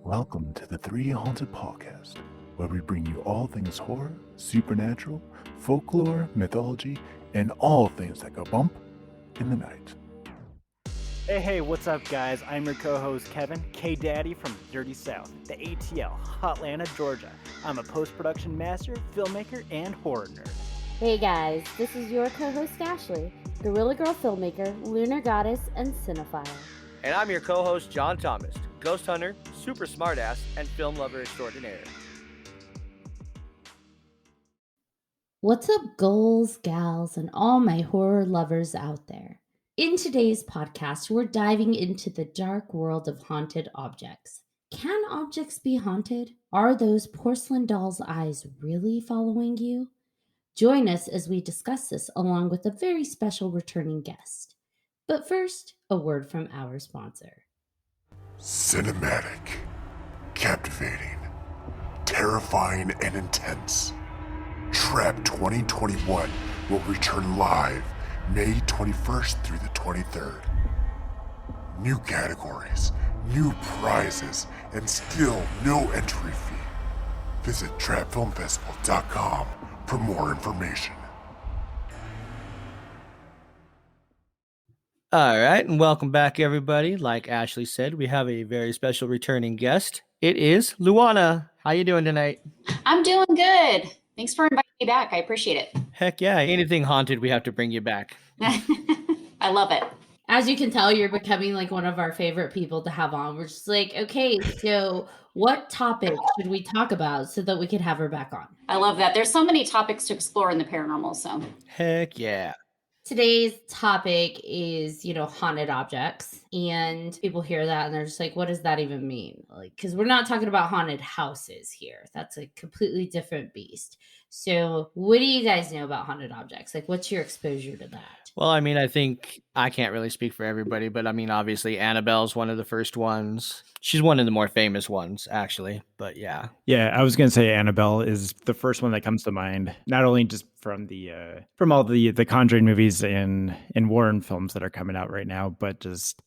Welcome to the 3Haunted podcast, where we bring you all things horror, supernatural, folklore, mythology, and all things that go bump in the night. Hey, what's up, guys? I'm your co-host, Kevin, K-Daddy from Dirty South, the ATL, Hotlanta, Georgia. I'm a post-production master, filmmaker, and horror nerd. Hey guys, this is your co-host Ashley, Gorilla Girl filmmaker, lunar goddess, and cinephile. And I'm your co-host, John Thomas, ghost hunter, super smartass, and film lover extraordinaire. What's up, ghouls, gals, and all my horror lovers out there? In today's podcast, we're diving into the dark world of haunted objects. Can objects be haunted? Are those porcelain dolls' eyes really following you? Join us as we discuss this along with a very special returning guest. But first, a word from our sponsor. Cinematic, captivating, terrifying, and intense. Trap 2021 will return live May 21st through the 23rd. New categories, new prizes, and still no entry fee. Visit trapfilmfestival.com for more information. All right, and welcome back, everybody. Like Ashley said, we have a very special returning guest. It is Luana. How you doing tonight? I'm doing good. Thanks for inviting me back. I appreciate it. Heck yeah, anything haunted, we have to bring you back. I love it. As you can tell, you're becoming like one of our favorite people to have on. We're just like, okay, so what topic should we talk about so that we could have her back on? I love that. There's so many topics to explore in the paranormal, so. Heck yeah. Today's topic is, haunted objects. And people hear that and they're just like, what does that even mean? Like, because we're not talking about haunted houses here. That's a completely different beast. So what do you guys know about haunted objects? Like, what's your exposure to that? Well, I mean, I think I can't really speak for everybody, but I mean, obviously Annabelle's one of the first ones. She's one of the more famous ones, actually, but yeah. Yeah, I was going to say Annabelle is the first one that comes to mind, not only just from from all the Conjuring movies and Warren films that are coming out right now, but just,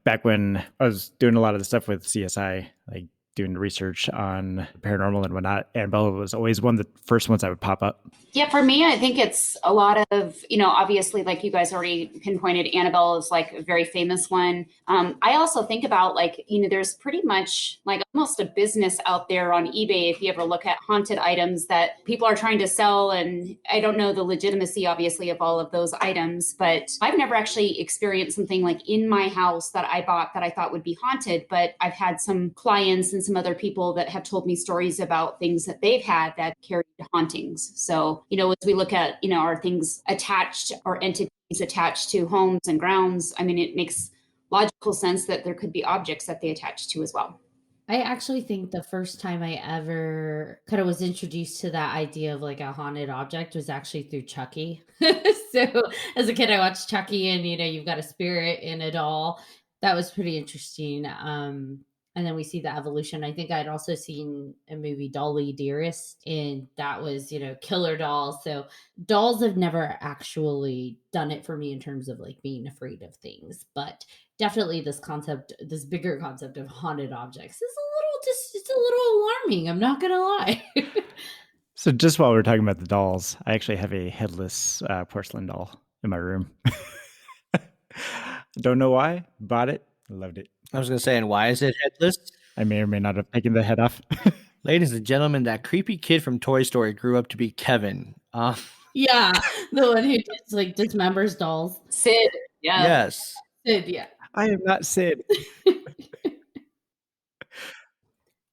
back when I was doing a lot of the stuff with CSI, like doing research on paranormal and whatnot, Annabelle was always one of the first ones that would pop up. Yeah, for me, I think it's a lot of, obviously, like you guys already pinpointed, Annabelle is like a very famous one. I also think about there's pretty much like almost a business out there on eBay if you ever look at haunted items that people are trying to sell. And I don't know the legitimacy, obviously, of all of those items, but I've never actually experienced something like in my house that I bought that I thought would be haunted. But I've had some clients and some other people that have told me stories about things that they've had that carried hauntings. So, as we look at, are things attached or entities attached to homes and grounds, I mean, it makes logical sense that there could be objects that they attach to as well. I actually think the first time I ever kind of was introduced to that idea of like a haunted object was actually through Chucky. So as a kid, I watched Chucky and, you've got a spirit in a doll. That was pretty interesting. And then we see the evolution. I think I'd also seen a movie, Dolly Dearest, and that was, killer dolls. So dolls have never actually done it for me in terms of like being afraid of things. But definitely this bigger concept of haunted objects is it's a little alarming. I'm not going to lie. So just while we're talking about the dolls, I actually have a headless porcelain doll in my room. Don't know why, bought it, loved it. I was going to say, and why is it headless? I may or may not have taken the head off. Ladies and gentlemen, that creepy kid from Toy Story grew up to be Kevin. Yeah, the one who just like dismembers dolls. Sid, yeah. Yes. Sid, yeah. I am not Sid.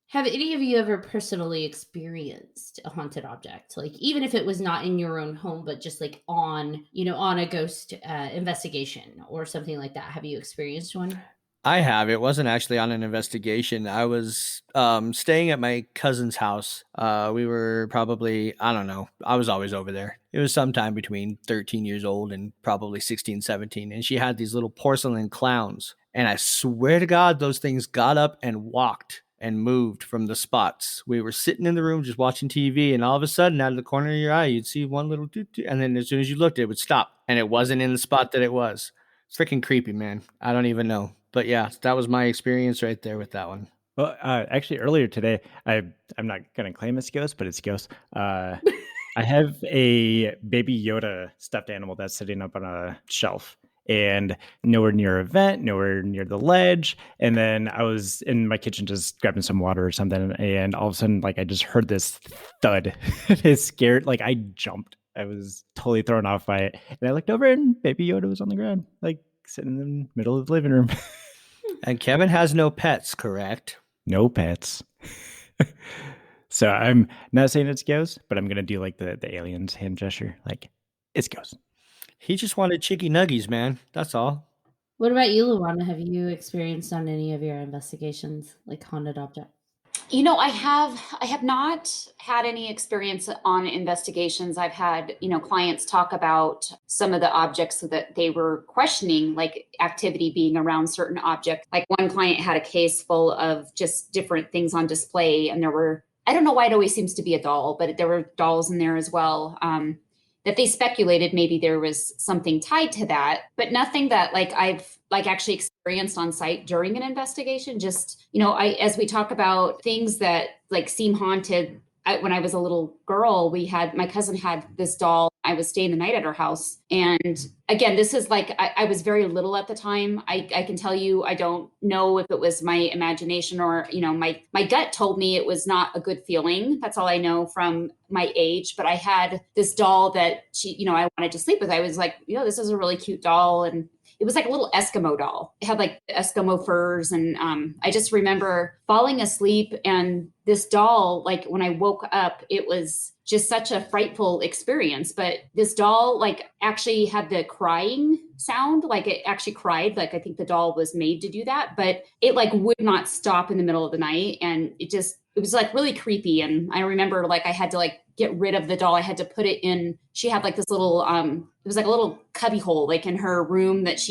Have any of you ever personally experienced a haunted object? Like, even if it was not in your own home, but just like on a ghost investigation or something like that. Have you experienced one? I have. It wasn't actually on an investigation. I was staying at my cousin's house. We were probably, I don't know, I was always over there. It was sometime between 13 years old and probably 16, 17. And she had these little porcelain clowns. And I swear to God, those things got up and walked and moved from the spots. We were sitting in the room just watching TV, and all of a sudden, out of the corner of your eye, you'd see one little doo-doo, and then as soon as you looked, it would stop. And it wasn't in the spot that it was. Freaking creepy, man. I don't even know. But yeah, that was my experience right there with that one. Well, actually, earlier today, I'm not gonna claim it's ghost, but it's ghost. I have a baby Yoda stuffed animal that's sitting up on a shelf and nowhere near a vent, nowhere near the ledge. And then I was in my kitchen just grabbing some water or something, and all of a sudden, like I just heard this thud. It scared, like I jumped. I was totally thrown off by it, and I looked over, and baby Yoda was on the ground, like sitting in the middle of the living room. And Kevin has no pets, correct? No pets. So I'm not saying it's ghost, but I'm gonna do like the aliens hand gesture, like it's ghost. He just wanted chicky nuggies, man. That's all. What about you, Luana? Have you experienced on any of your investigations like haunted object? I have not had any experience on investigations. I've had, clients talk about some of the objects that they were questioning, like activity being around certain objects. Like one client had a case full of just different things on display, and I don't know why it always seems to be a doll, but there were dolls in there as well. That they speculated maybe there was something tied to that, but nothing that I've actually experienced on site during an investigation. Just, as we talk about things that seem haunted, when I was a little girl, my cousin had this doll. I was staying the night at her house. And again, this is I was very little at the time. I can tell you, I don't know if it was my imagination or, my gut told me it was not a good feeling. That's all I know from my age. But I had this doll that I wanted to sleep with. I was like, this is a really cute doll. And it was like a little Eskimo doll. It had Eskimo furs. And I just remember falling asleep, and this doll, when I woke up, it was just such a frightful experience. But this doll actually had the crying sound, it actually cried. I think the doll was made to do that, but it would not stop in the middle of the night. And it was really creepy. And I remember I had to get rid of the doll. I had to put it in, she had this little, it was a little cubby hole, in her room that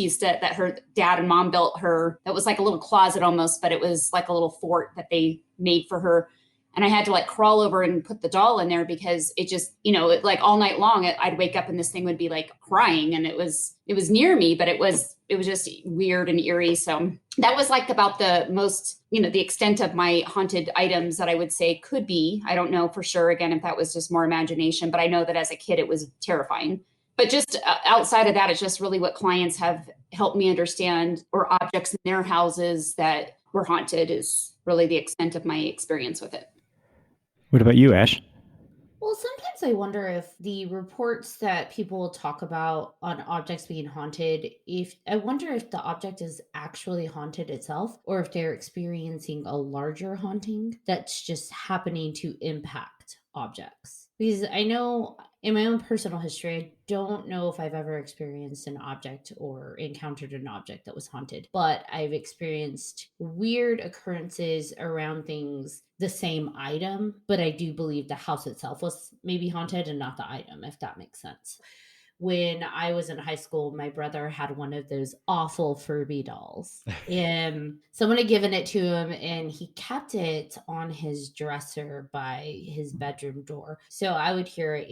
that her dad and mom built her. That was a little closet almost, but it was a little fort that they made for her. And I had to crawl over and put the doll in there because it just, all night long, I'd wake up and this thing would be crying, and it was near me, but it was just weird and eerie. So that was about the most, the extent of my haunted items that I would say could be. I don't know for sure, again, if that was just more imagination, but I know that as a kid, it was terrifying. But just outside of that, it's just really what clients have helped me understand, or objects in their houses that were haunted, is really the extent of my experience with it. What about you, Ash? Well, sometimes I wonder if the reports that people talk about on objects being haunted, I wonder if the object is actually haunted itself, or if they're experiencing a larger haunting that's just happening to impact objects. Because I know in my own personal history, I don't know if I've ever experienced an object or encountered an object that was haunted, but I've experienced weird occurrences around things, the same item, but I do believe the house itself was maybe haunted and not the item, if that makes sense. When I was in high school, my brother had one of those awful Furby dolls. And someone had given it to him, and he kept it on his dresser by his bedroom door. So I would hear it,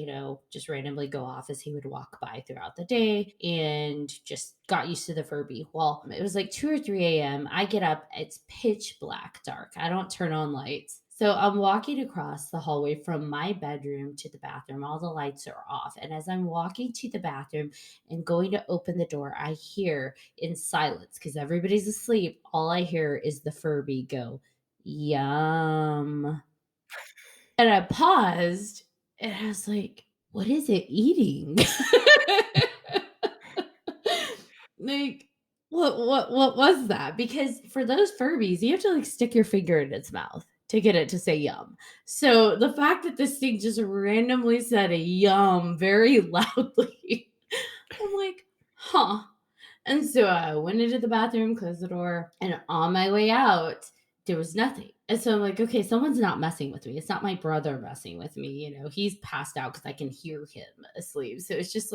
just randomly go off as he would walk by throughout the day, and just got used to the Furby. Well, it was 2 or 3 a.m. I get up, it's pitch black dark. I don't turn on lights. So I'm walking across the hallway from my bedroom to the bathroom. All the lights are off. And as I'm walking to the bathroom and going to open the door, I hear in silence, because everybody's asleep, all I hear is the Furby go, "Yum." And I paused, and I was like, what is it eating? What was that? Because for those Furbies, you have to stick your finger in its mouth to get it to say yum. So the fact that this thing just randomly said a yum very loudly, I'm like, huh. And so I went into the bathroom, closed the door, and on my way out, there was nothing. And so I'm like, okay, someone's not messing with me. It's not my brother messing with me. He's passed out because I can hear him asleep. So it's just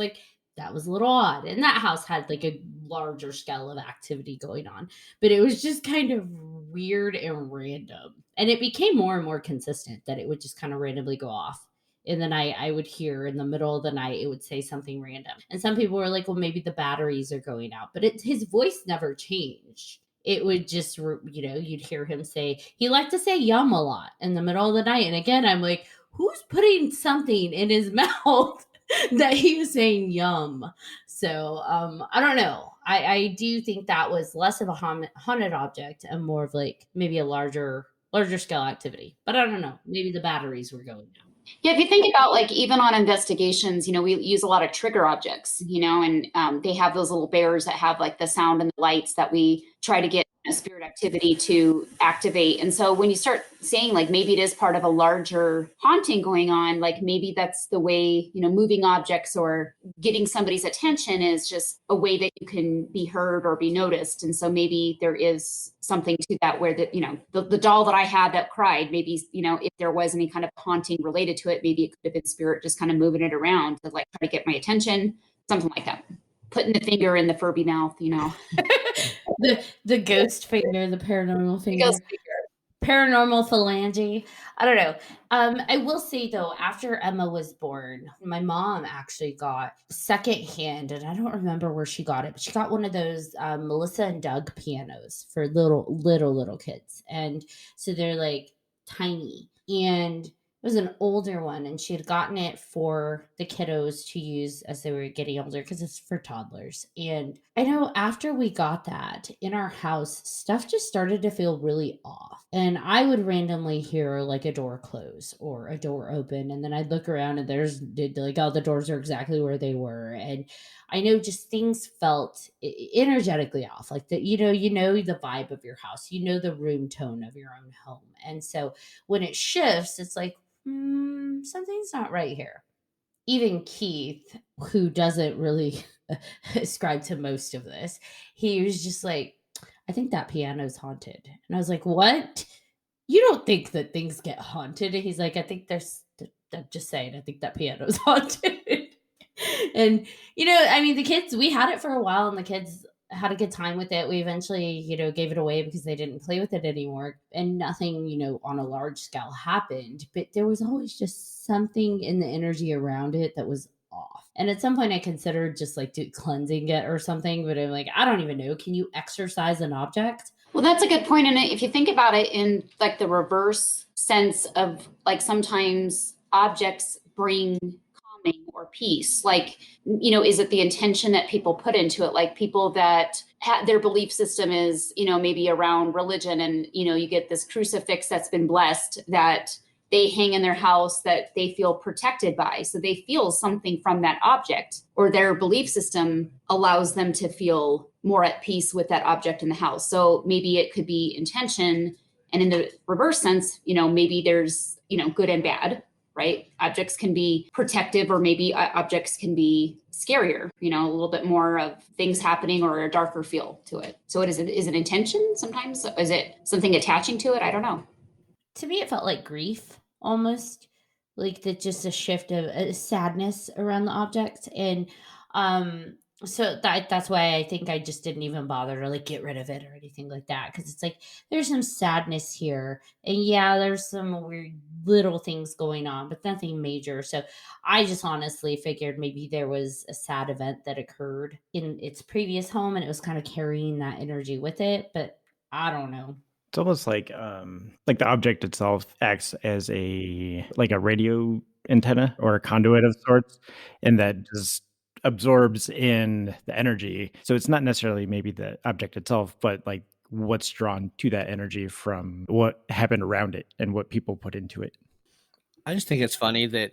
that was a little odd. And that house had a larger scale of activity going on, but it was just kind of weird and random. And it became more and more consistent that it would just kind of randomly go off. In the night, I would hear in the middle of the night, it would say something random. And some people were like, well, maybe the batteries are going out, but his voice never changed. it would just, you'd hear him say, he liked to say yum a lot in the middle of the night. And again, I'm like, who's putting something in his mouth that he was saying yum? So I don't know. I do think that was less of a haunted object and more of like maybe a larger scale activity. But I don't know. Maybe the batteries were going down. Yeah, if you think about like even on investigations, we use a lot of trigger objects, and they have those little bears that have like the sound and the lights that we try to get a spirit activity to activate. And so when you start saying like maybe it is part of a larger haunting going on, like maybe that's the way, moving objects or getting somebody's attention is just a way that you can be heard or be noticed. And so maybe there is something to that where the doll that I had that cried, maybe, if there was any kind of haunting related to it, maybe it could have been spirit just kind of moving it around to like try to get my attention, something like that. Putting the finger in the Furby mouth, the ghost finger, the paranormal finger. Paranormal phalange. I don't know. I will say though, after Emma was born, my mom actually got secondhand, and I don't remember where she got it, but she got one of those Melissa and Doug pianos for little kids, and so they're like tiny, and it was an older one, and she had gotten it for the kiddos to use as they were getting older because it's for toddlers. And I know after we got that in our house, stuff just started to feel really off. And I would randomly hear like a door close or a door open. And then I'd look around and there's like, oh, the doors are exactly where they were. And I know just things felt energetically off, like that, the vibe of your house, the room tone of your own home. And so when it shifts, it's like, something's not right here. Even Keith, who doesn't really ascribe to most of this, he was just like, I think that piano's haunted. And I was like, what? You don't think that things get haunted? And he's like, I think I'm just saying, I think that piano's haunted. And, the kids, we had it for a while and the kids had a good time with it. We eventually, gave it away because they didn't play with it anymore, and nothing, on a large scale happened, but there was always just something in the energy around it that was off. And at some point I considered just like cleansing it or something, but I'm like, I don't even know. Can you exorcise an object? Well, that's a good point. And if you think about it in like the reverse sense of like sometimes objects bring or peace, like, is it the intention that people put into it? Like people that their belief system is, maybe around religion, and, you get this crucifix that's been blessed that they hang in their house that they feel protected by. So they feel something from that object, or their belief system allows them to feel more at peace with that object in the house. So maybe it could be intention. And in the reverse sense, maybe there's, good and bad. Right? Objects can be protective, or maybe objects can be scarier, a little bit more of things happening or a darker feel to it. So is it intention sometimes? Is it something attaching to it? I don't know. To me, it felt like grief almost, like that, just a shift of sadness around the object. And so that's why I think I just didn't even bother to like get rid of it or anything like that, because it's like there's some sadness here, and yeah, there's some weird little things going on, but nothing major. So I just honestly figured maybe there was a sad event that occurred in its previous home, and it was kind of carrying that energy with it. But I don't know. It's almost like the object itself acts as a radio antenna or a conduit of sorts, and that just absorbs in the energy. So it's not necessarily maybe the object itself, but like what's drawn to that energy from what happened around it and what people put into it. I just think it's funny that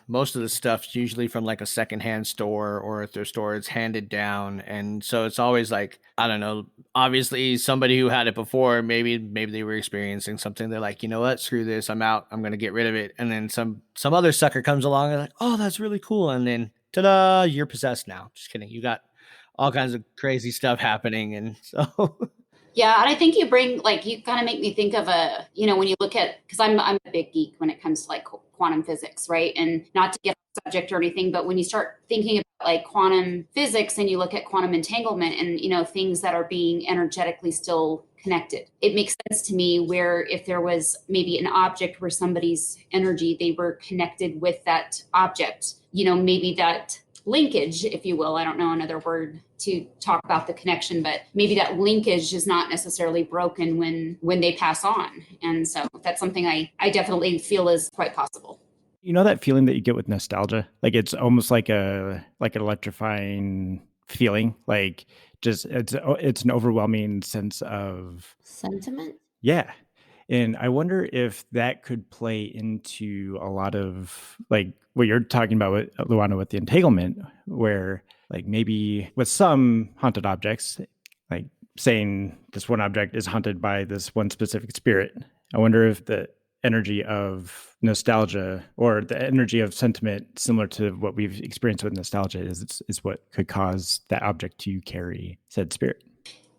most of the stuff's usually from like a secondhand store, or if their store is handed down. And so it's always like, I don't know, obviously somebody who had it before, maybe they were experiencing something. They're like, you know what, screw this, I'm out, I'm going to get rid of it. And then some other sucker comes along and like, oh, that's really cool. And then ta-da, you're possessed now. Just kidding. You got all kinds of crazy stuff happening. And so yeah, and I think you bring you kind of make me think of when you look at, because I'm a big geek when it comes to like quantum physics, right? And not to get off subject or anything, but when you start thinking about like quantum physics and you look at quantum entanglement and things that are being energetically still connected, it makes sense to me where if there was maybe an object where somebody's energy, they were connected with that object, maybe that linkage, if you will. I don't know another word to talk about the connection, but maybe that linkage is not necessarily broken when they pass on. And so that's something I definitely feel is quite possible. You know that feeling that you get with nostalgia? Like it's almost like an electrifying feeling. Like just it's an overwhelming sense of Sentiment? yeah. And I wonder if that could play into a lot of like what you're talking about with Luana with the entanglement, where like maybe with some haunted objects, like saying this one object is haunted by this one specific spirit. I wonder if the energy of nostalgia or the energy of sentiment similar to what we've experienced with nostalgia is what could cause that object to carry said spirit.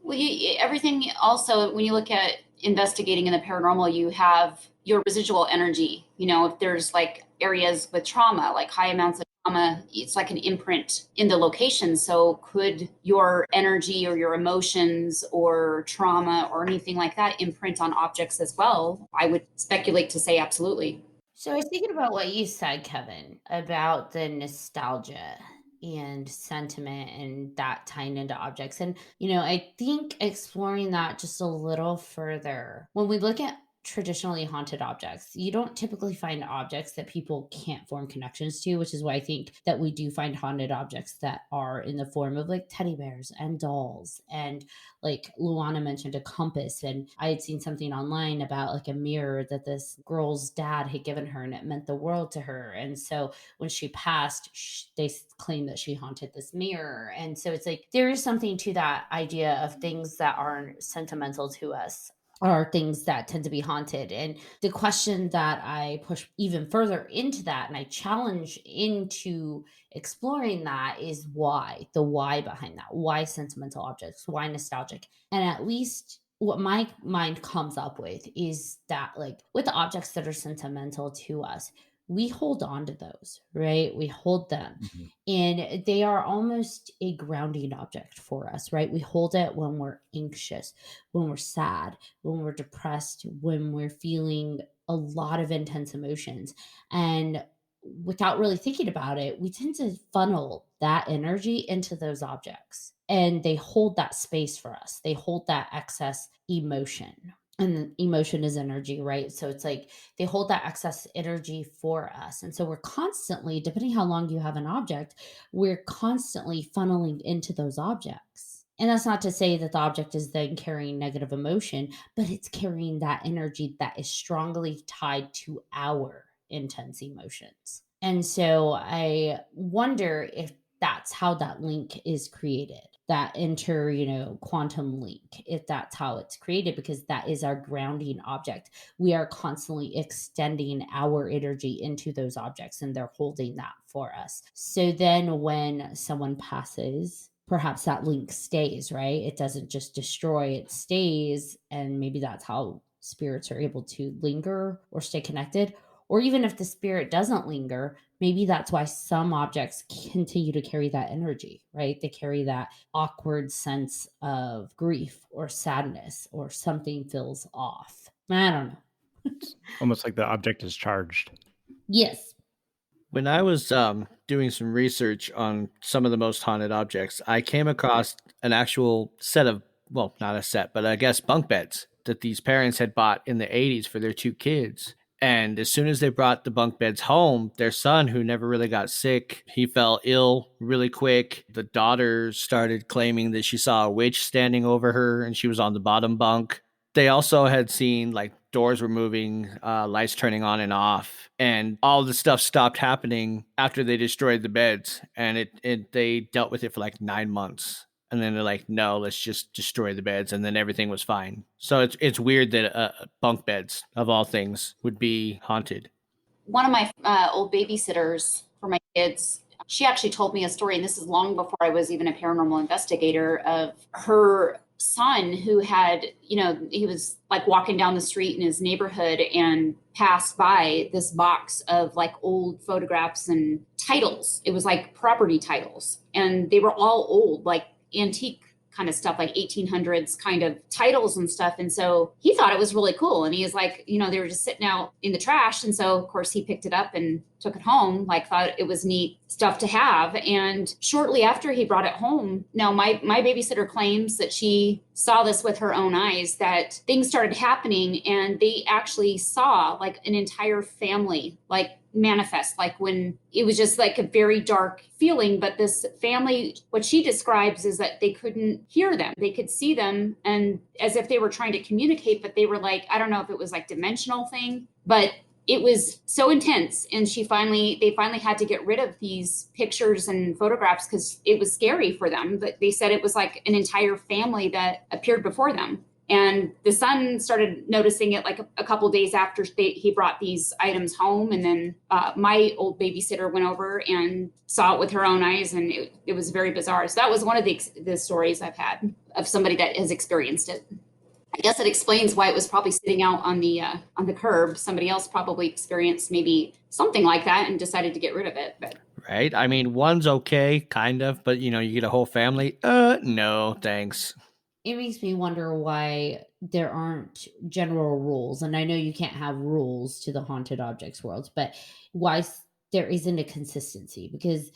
Well, everything also, when you look at investigating in the paranormal, you have your residual energy. You know, if there's like areas with trauma, like high amounts of trauma, it's like an imprint in the location. So could your energy or your emotions or trauma or anything like that imprint on objects as well? I would speculate to say absolutely. So I was thinking about what you said, Kevin, about the nostalgia and sentiment and that tying into objects. And, I think exploring that just a little further, when we look at traditionally haunted objects, you don't typically find objects that people can't form connections to, which is why I think that we do find haunted objects that are in the form of like teddy bears and dolls. And like Luana mentioned, a compass. And I had seen something online about like a mirror that this girl's dad had given her, and it meant the world to her. And so when she passed, they claimed that she haunted this mirror. And so it's like there is something to that idea of things that are sentimental to us are things that tend to be haunted. And the question that I push even further into that and I challenge into exploring that is why, the why behind that, why sentimental objects, why nostalgic. And at least what my mind comes up with is that like with the objects that are sentimental to us, we hold on to those, right? We hold them. Mhm. And they are almost a grounding object for us, right? We hold it when we're anxious, when we're sad, when we're depressed, when we're feeling a lot of intense emotions. And without really thinking about it, we tend to funnel that energy into those objects. And they hold that space for us. They hold that excess emotion. And emotion is energy, right? So it's like they hold that excess energy for us. And so we're constantly, depending how long you have an object, we're constantly funneling into those objects. And that's not to say that the object is then carrying negative emotion, but it's carrying that energy that is strongly tied to our intense emotions. And so I wonder if that's how that link is created, that quantum link, if that's how it's created, because that is our grounding object. We are constantly extending our energy into those objects and they're holding that for us. So then when someone passes, perhaps that link stays, right? It doesn't just destroy, it stays. And maybe that's how spirits are able to linger or stay connected. Or even if the spirit doesn't linger, maybe that's why some objects continue to carry that energy, right? They carry that awkward sense of grief or sadness or something feels off. I don't know. Almost like the object is charged. Yes. When I was doing some research on some of the most haunted objects, I came across an actual set of, well, not a set, but I guess bunk beds that these parents had bought in the 80s for their 2 kids. And as soon as they brought the bunk beds home, their son, who never really got sick, he fell ill really quick. The daughter started claiming that she saw a witch standing over her and she was on the bottom bunk. They also had seen like doors were moving, lights turning on and off, and all the stuff stopped happening after they destroyed the beds. And they dealt with it for like 9 months. And then they're like, no, let's just destroy the beds. And then everything was fine. So it's weird that bunk beds, of all things, would be haunted. One of my old babysitters for my kids, she actually told me a story, and this is long before I was even a paranormal investigator, of her son who had, he was like walking down the street in his neighborhood and passed by this box of like old photographs and titles. It was like property titles. And they were all old, like antique kind of stuff, like 1800s kind of titles and stuff. And so he thought it was really cool. And he was like, they were just sitting out in the trash. And so of course he picked it up and took it home, like thought it was neat stuff to have. And shortly after he brought it home, now my babysitter claims that she saw this with her own eyes, that things started happening and they actually saw like an entire family like manifest, like when it was just like a very dark feeling. But this family, what she describes is that they couldn't hear them. They could see them and as if they were trying to communicate, but they were like, I don't know if it was like dimensional thing, but it was so intense. And they finally had to get rid of these pictures and photographs because it was scary for them. But they said it was like an entire family that appeared before them. And the son started noticing it like a couple days after he brought these items home. And then my old babysitter went over and saw it with her own eyes. And it was very bizarre. So that was one of the stories I've had of somebody that has experienced it. I guess it explains why it was probably sitting out on the curb. Somebody else probably experienced maybe something like that and decided to get rid of it. But right. I mean, one's okay, kind of, but you get a whole family. No, thanks. It makes me wonder why there aren't general rules. And I know you can't have rules to the haunted objects world, but why there isn't a consistency? Because,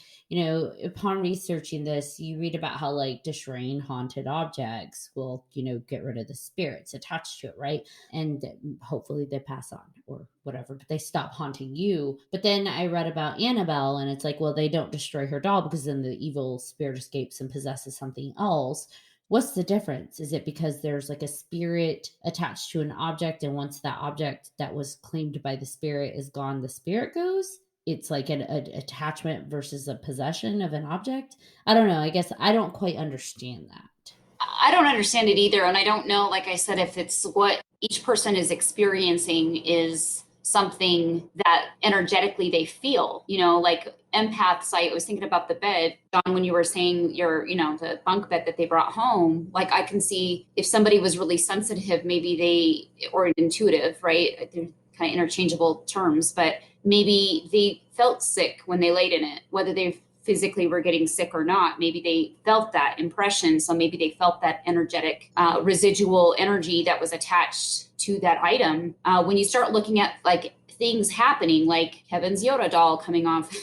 upon researching this, you read about how like destroying haunted objects will, get rid of the spirits attached to it, right? And hopefully they pass on or whatever, but they stop haunting you. But then I read about Annabelle and it's like, well, they don't destroy her doll because then the evil spirit escapes and possesses something else. What's the difference? Is it because there's like a spirit attached to an object, and once that object that was claimed by the spirit is gone, the spirit goes? It's like an attachment versus a possession of an object? I don't know. I guess I don't quite understand that. I don't understand it either. And I don't know, like I said, if it's what each person is experiencing is something that energetically they feel, like empaths. I was thinking about the bed, John, when you were saying the bunk bed that they brought home, like I can see if somebody was really sensitive, maybe or intuitive, right? They're kind of interchangeable terms, but maybe they felt sick when they laid in it, whether they physically were getting sick or not. Maybe they felt that impression. So maybe they felt that energetic residual energy that was attached to that item. When you start looking at like things happening, like Kevin's Yoda doll coming off,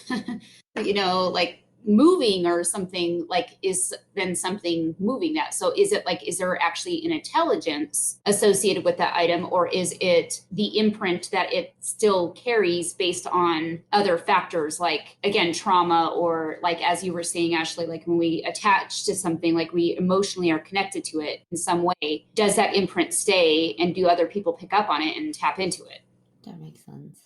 like moving or something, like is then something moving that. So is there actually an intelligence associated with that item, or is it the imprint that it still carries based on other factors, like again, trauma, or like, as you were saying, Ashley, like when we attach to something, like we emotionally are connected to it in some way, does that imprint stay, and do other people pick up on it and tap into it? That makes sense.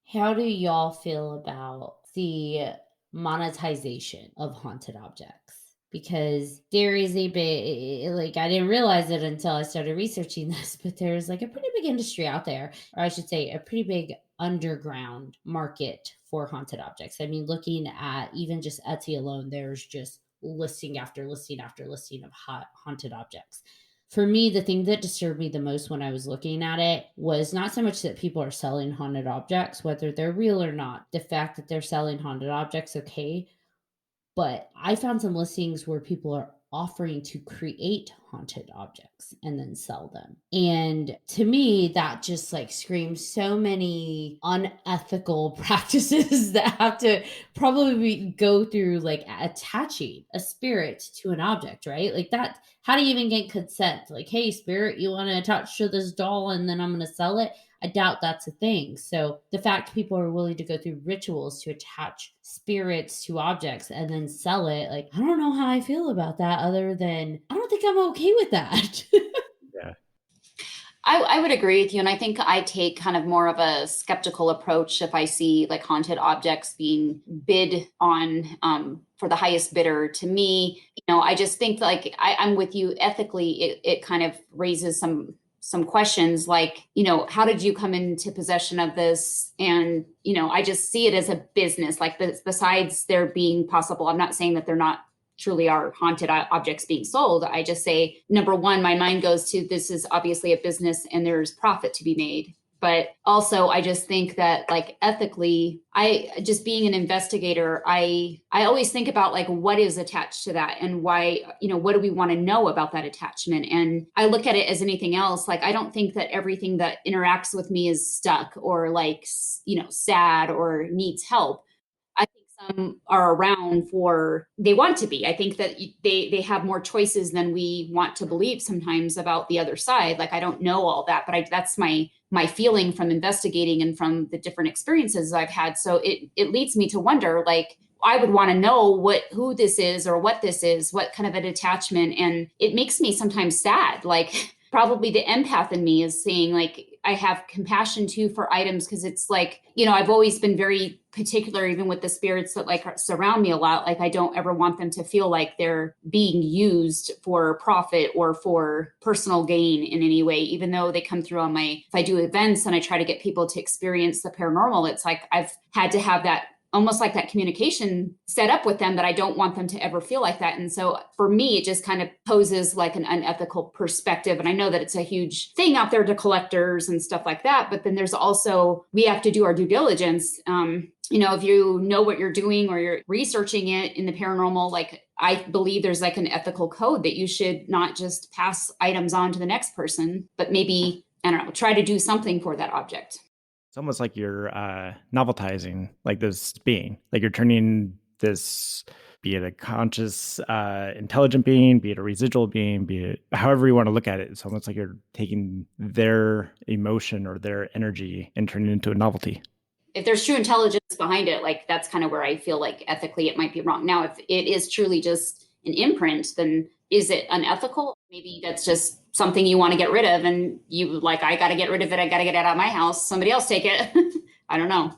How do y'all feel about the monetization of haunted objects? Because there is a big, like, I didn't realize it until I started researching this, but there's like a pretty big industry out there, or I should say a pretty big underground market for haunted objects. I mean, looking at even just Etsy alone, there's just listing after listing after listing of haunted objects. For me, the thing that disturbed me the most when I was looking at it was not so much that people are selling haunted objects, whether they're real or not. The fact that they're selling haunted objects, okay. But I found some listings where people are offering to create haunted objects and then sell them. And to me, that just like screams so many unethical practices that have to probably go through like attaching a spirit to an object, right? Like that, how do you even get consent? Like, hey, spirit, you want to attach to this doll and then I'm going to sell it? I doubt that's a thing. So the fact people are willing to go through rituals to attach spirits to objects and then sell it, like, I don't know how I feel about that, other than I don't think I'm okay with that. Yeah. I would agree with you. And I think I take kind of more of a skeptical approach if I see like haunted objects being bid on for the highest bidder. To me, I just think like I'm with you ethically. It kind of raises some questions like, how did you come into possession of this? And, I just see it as a business, like besides there being possible, I'm not saying that they're not truly are haunted objects being sold. I just say, number one, my mind goes to, this is obviously a business and there's profit to be made. But also I just think that like ethically, I just being an investigator, I always think about like what is attached to that and why, what do we want to know about that attachment? And I look at it as anything else. Like, I don't think that everything that interacts with me is stuck or like, sad or needs help. I think some are around they want to be. I think that they have more choices than we want to believe sometimes about the other side. Like, I don't know all that, but that's my feeling from investigating and from the different experiences I've had. So it leads me to wonder, like, I would want to know who this is or what this is, what kind of an attachment. And it makes me sometimes sad. Like, probably the empath in me is saying, like, I have compassion too for items, because it's like, I've always been very particular, even with the spirits that like surround me a lot. Like, I don't ever want them to feel like they're being used for profit or for personal gain in any way, even though they come through if I do events and I try to get people to experience the paranormal, it's like I've had to have that almost like that communication set up with them, that I don't want them to ever feel like that. And so for me, it just kind of poses like an unethical perspective. And I know that it's a huge thing out there to collectors and stuff like that. But then there's also, we have to do our due diligence. If you know what you're doing or you're researching it in the paranormal, like, I believe there's like an ethical code that you should not just pass items on to the next person, but maybe, I don't know, try to do something for that object. It's almost like you're noveltizing like this being, like you're turning this, be it a conscious, intelligent being, be it a residual being, be it however you want to look at it. It's almost like you're taking their emotion or their energy and turning it into a novelty. If there's true intelligence behind it, like, that's kind of where I feel like ethically it might be wrong. Now, if it is truly just an imprint, then is it unethical? Maybe that's just something you want to get rid of, and you like, I got to get rid of it. I got to get it out of my house. Somebody else take it. I don't know.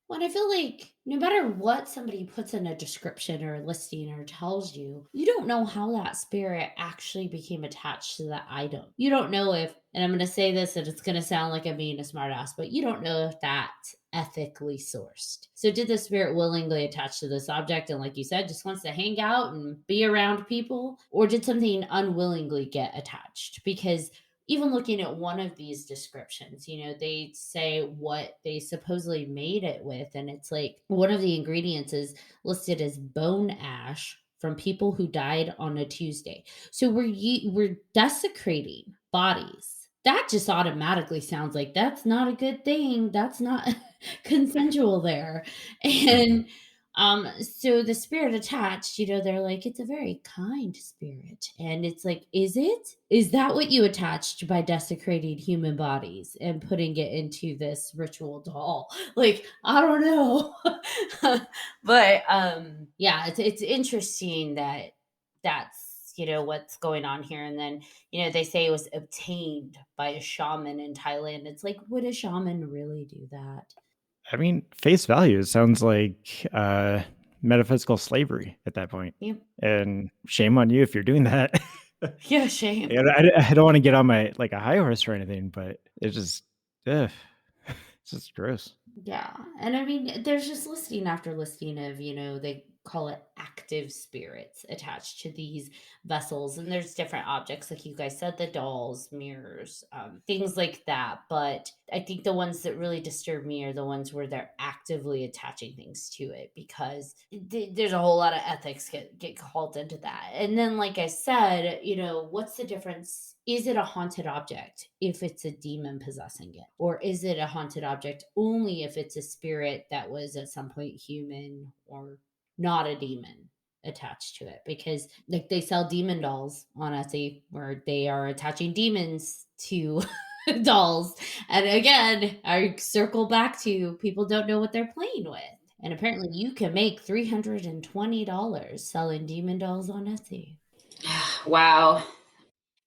Well, I feel like no matter what somebody puts in a description or a listing or tells you, you don't know how that spirit actually became attached to that item. You don't know if, and I'm going to say this and it's going to sound like I'm being a smartass, but you don't know if that's ethically sourced. So did the spirit willingly attach to this object and, like you said, just wants to hang out and be around people? Or did something unwillingly get attached? Because even looking at one of these descriptions, they say what they supposedly made it with. And it's like one of the ingredients is listed as bone ash from people who died on a Tuesday. So we're desecrating bodies. That just automatically sounds like that's not a good thing. That's not consensual there. And so the spirit attached, they're like, it's a very kind spirit. And it's like, is that what you attached by desecrating human bodies and putting it into this ritual doll? Like, I don't know. But yeah, it's interesting that's what's going on here. And then they say it was obtained by a shaman in Thailand. It's like, would a shaman really do that? I mean, face value, it sounds like metaphysical slavery at that point. Yep. And shame on you if you're doing that. Yeah, shame. I don't want to get on my like a high horse or anything, but it's just, it's just gross. Yeah. And I mean, there's just listing after listing of, they call it active spirits attached to these vessels. And there's different objects, like you guys said, the dolls, mirrors, things like that. But I think the ones that really disturb me are the ones where they're actively attaching things to it, because there's a whole lot of ethics get called into that. And then, like I said, what's the difference? Is it a haunted object if it's a demon possessing it? Or is it a haunted object only if it's a spirit that was at some point human or not a demon attached to it? Because like they sell demon dolls on Etsy where they are attaching demons to dolls. And again, I circle back to people don't know what they're playing with. And apparently you can make $320 selling demon dolls on Etsy. Wow.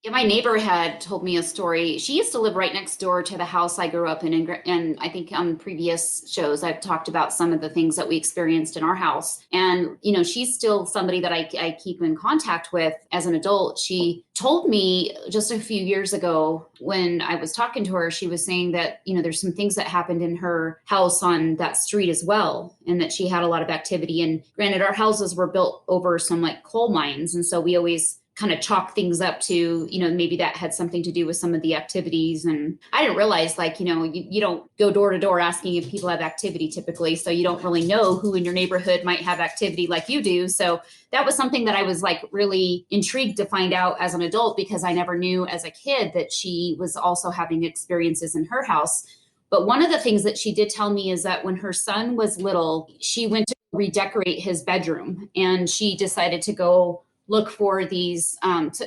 Yeah, my neighbor had told me a story. She used to live right next door to the house I grew up in. And I think on previous shows, I've talked about some of the things that we experienced in our house. And, she's still somebody that I keep in contact with as an adult. She told me just a few years ago when I was talking to her, she was saying that, there's some things that happened in her house on that street as well, and that she had a lot of activity. And granted, our houses were built over some like coal mines. And so we always kind of chalk things up to, maybe that had something to do with some of the activities. And I didn't realize, like, you don't go door to door asking if people have activity typically. So you don't really know who in your neighborhood might have activity like you do. So that was something that I was like really intrigued to find out as an adult, because I never knew as a kid that she was also having experiences in her house. But one of the things that she did tell me is that when her son was little, she went to redecorate his bedroom, and she decided to go look for these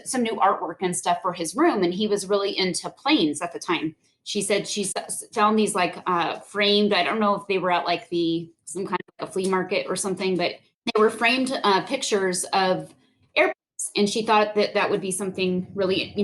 some new artwork and stuff for his room. And he was really into planes at the time. She said she found these like framed, I don't know if they were at like some kind of a flea market or something, but they were framed pictures of airplanes. And she thought that that would be something really,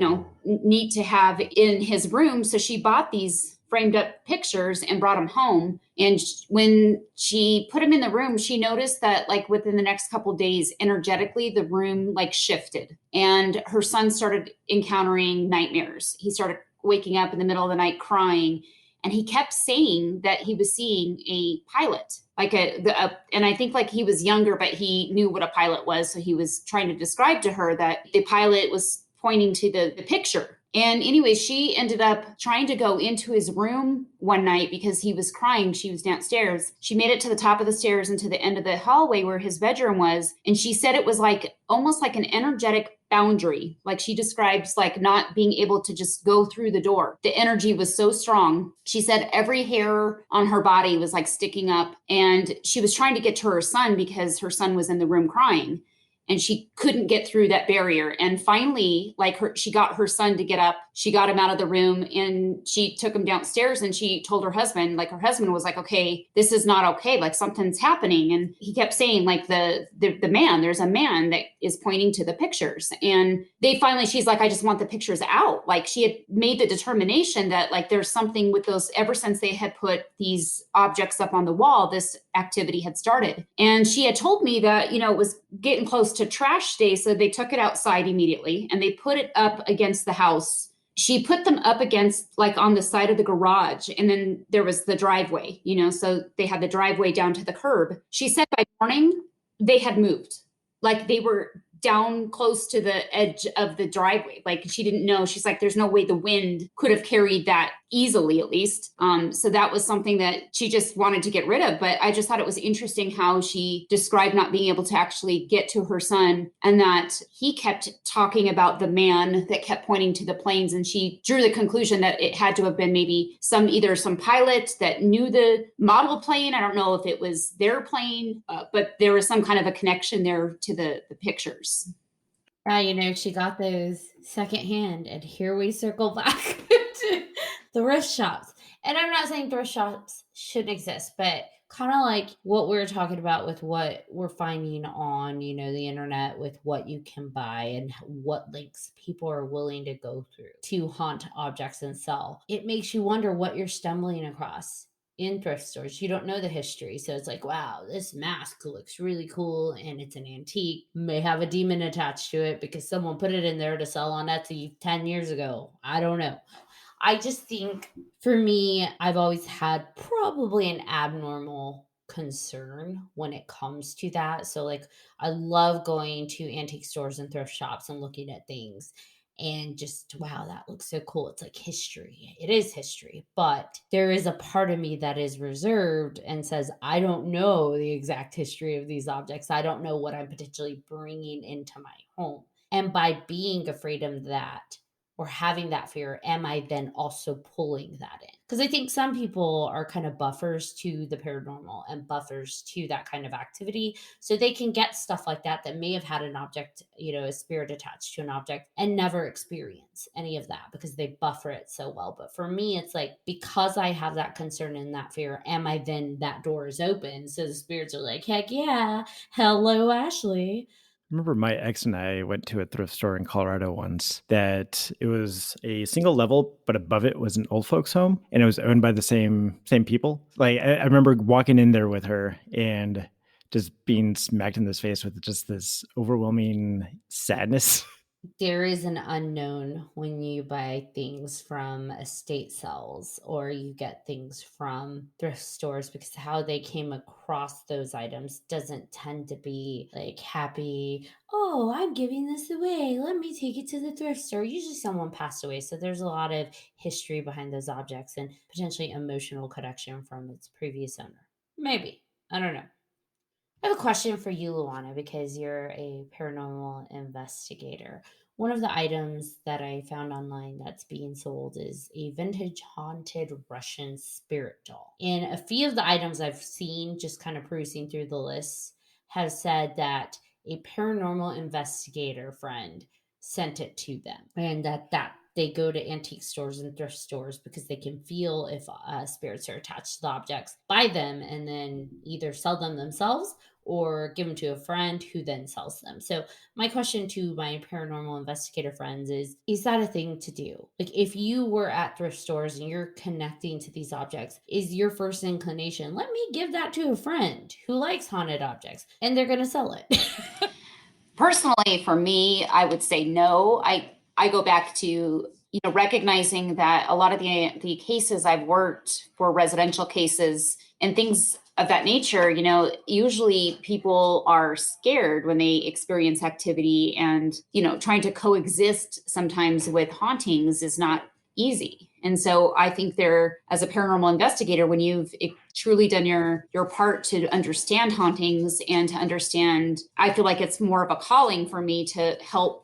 neat to have in his room. So she bought these framed up pictures and brought them home. And when she put them in the room, she noticed that like within the next couple of days, energetically, the room like shifted, and her son started encountering nightmares. He started waking up in the middle of the night crying. And he kept saying that he was seeing a pilot, like and I think like he was younger, but he knew what a pilot was. So he was trying to describe to her that the pilot was pointing to the picture. And anyway, she ended up trying to go into his room one night because he was crying. She was downstairs. She made it to the top of the stairs and to the end of the hallway where his bedroom was. And she said it was like almost like an energetic boundary. Like she describes like not being able to just go through the door. The energy was so strong. She said every hair on her body was like sticking up, and she was trying to get to her son because her son was in the room crying. And she couldn't get through that barrier. And finally, like she got her son to get up. She got him out of the room and she took him downstairs, and she told her husband, like her husband was like, okay, this is not okay. Like something's happening. And he kept saying like the man, there's a man that is pointing to the pictures. And they finally, she's like, I just want the pictures out. Like she had made the determination that like there's something with those ever since they had put these objects up on the wall, this activity had started. And she had told me that, it was getting close to trash day. So they took it outside immediately and they put it up against the house. She put them up against like on the side of the garage. And then there was the driveway, so they had the driveway down to the curb. She said by morning they had moved. Like they were down close to the edge of the driveway. Like she didn't know. She's like, there's no way the wind could have carried that easily, at least. So that was something that she just wanted to get rid of. But I just thought it was interesting how she described not being able to actually get to her son, and that he kept talking about the man that kept pointing to the planes. And she drew the conclusion that it had to have been maybe either some pilot that knew the model plane. I don't know if it was their plane, but there was some kind of a connection there to the pictures. Yeah, she got those secondhand, and here we circle back to thrift shops. And I'm not saying thrift shops shouldn't exist, but kind of like what we were talking about with what we're finding on, the internet with what you can buy and what links people are willing to go through to haunt objects and sell. It makes you wonder what you're stumbling across in thrift stores. You don't know the history. So it's like, wow, this mask looks really cool and it's an antique. May have a demon attached to it because someone put it in there to sell on Etsy 10 years ago. I don't know. I just think for me, I've always had probably an abnormal concern when it comes to that. So like I love going to antique stores and thrift shops and looking at things and just, wow, that looks so cool. It's like history. It is history, but there is a part of me that is reserved and says, I don't know the exact history of these objects. I don't know what I'm potentially bringing into my home. And by being afraid of that, or having that fear, am I then also pulling that in? Because I think some people are kind of buffers to the paranormal and buffers to that kind of activity. So they can get stuff like that may have had an object, a spirit attached to an object, and never experience any of that because they buffer it so well. But for me, it's like, because I have that concern and that fear, am I then, that door is open? So the spirits are like, heck yeah, hello, Ashley. I remember my ex and I went to a thrift store in Colorado once that it was a single level, but above it was an old folks home, and it was owned by the same people. Like I remember walking in there with her and just being smacked in the face with just this overwhelming sadness There is an unknown when you buy things from estate sales or you get things from thrift stores, because how they came across those items doesn't tend to be like happy. Oh, I'm giving this away. Let me take it to the thrift store. Usually someone passed away. So there's a lot of history behind those objects and potentially emotional connection from its previous owner. Maybe. I don't know. I have a question for you, Luana, because you're a paranormal investigator. One of the items that I found online that's being sold is a vintage haunted Russian spirit doll. And a few of the items I've seen, just kind of perusing through the lists, have said that a paranormal investigator friend sent it to them, and that they go to antique stores and thrift stores because they can feel if spirits are attached to the objects, buy them, and then either sell them themselves or give them to a friend who then sells them. So my question to my paranormal investigator friends is that a thing to do? Like, if you were at thrift stores and you're connecting to these objects, is your first inclination, let me give that to a friend who likes haunted objects, and they're going to sell it? Personally, for me, I would say no. I go back to recognizing that a lot of the cases I've worked for, residential cases and things of that nature, usually people are scared when they experience activity, and trying to coexist sometimes with hauntings is not easy. And so I think as a paranormal investigator, when you've truly done your part to understand hauntings and to understand, I feel like it's more of a calling for me to help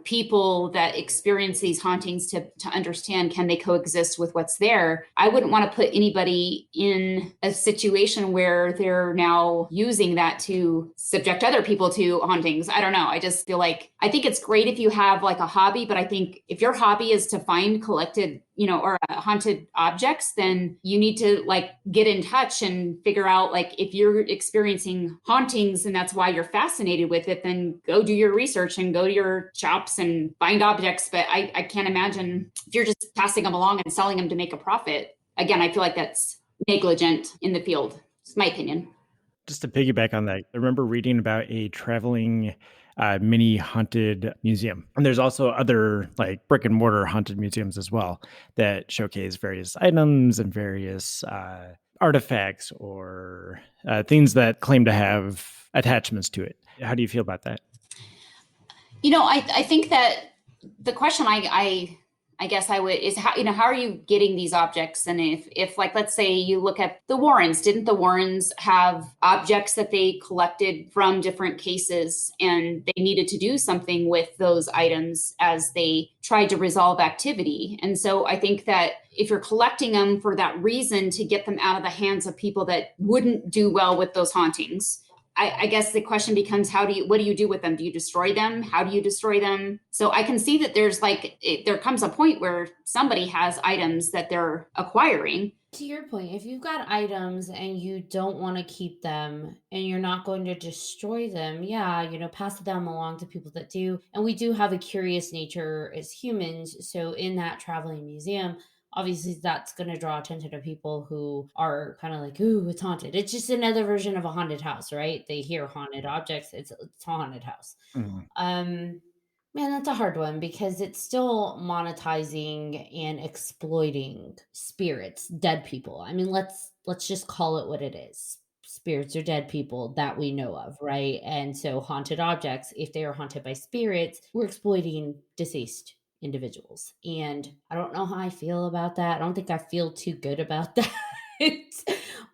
people that experience these hauntings to understand, can they coexist with what's there? I wouldn't want to put anybody in a situation where they're now using that to subject other people to hauntings. I don't know. I just feel like, I think it's great if you have like a hobby, but I think if your hobby is to find collected, or haunted objects, then you need to like get in touch and figure out, like, if you're experiencing hauntings and that's why you're fascinated with it, then go do your research and go to your shops and find objects. But I can't imagine if you're just passing them along and selling them to make a profit. Again, I feel like that's negligent in the field. It's my opinion. Just to piggyback on that, I remember reading about a traveling mini haunted museum. And there's also other like brick and mortar haunted museums as well that showcase various items and various artifacts or things that claim to have attachments to it. How do you feel about that? I think that the question I guess I would is how are you getting these objects? And if like, let's say you look at the Warrens, didn't the Warrens have objects that they collected from different cases, and they needed to do something with those items as they tried to resolve activity? And so I think that if you're collecting them for that reason, to get them out of the hands of people that wouldn't do well with those hauntings, I guess the question becomes, what do you do with them? Do you destroy them? How do you destroy them? So I can see that there comes a point where somebody has items that they're acquiring. To your point, if you've got items and you don't want to keep them and you're not going to destroy them, pass them along to people that do. And we do have a curious nature as humans. So in that traveling museum, obviously that's going to draw attention to people who are kind of like, ooh, it's haunted. It's just another version of a haunted house, right? They hear haunted objects. It's a haunted house. Mm-hmm. Man, that's a hard one because it's still monetizing and exploiting spirits, dead people. I mean, let's just call it what it is. Spirits are dead people that we know of, right? And so haunted objects, if they are haunted by spirits, we're exploiting deceased individuals. And I don't know how I feel about that. I don't think I feel too good about that.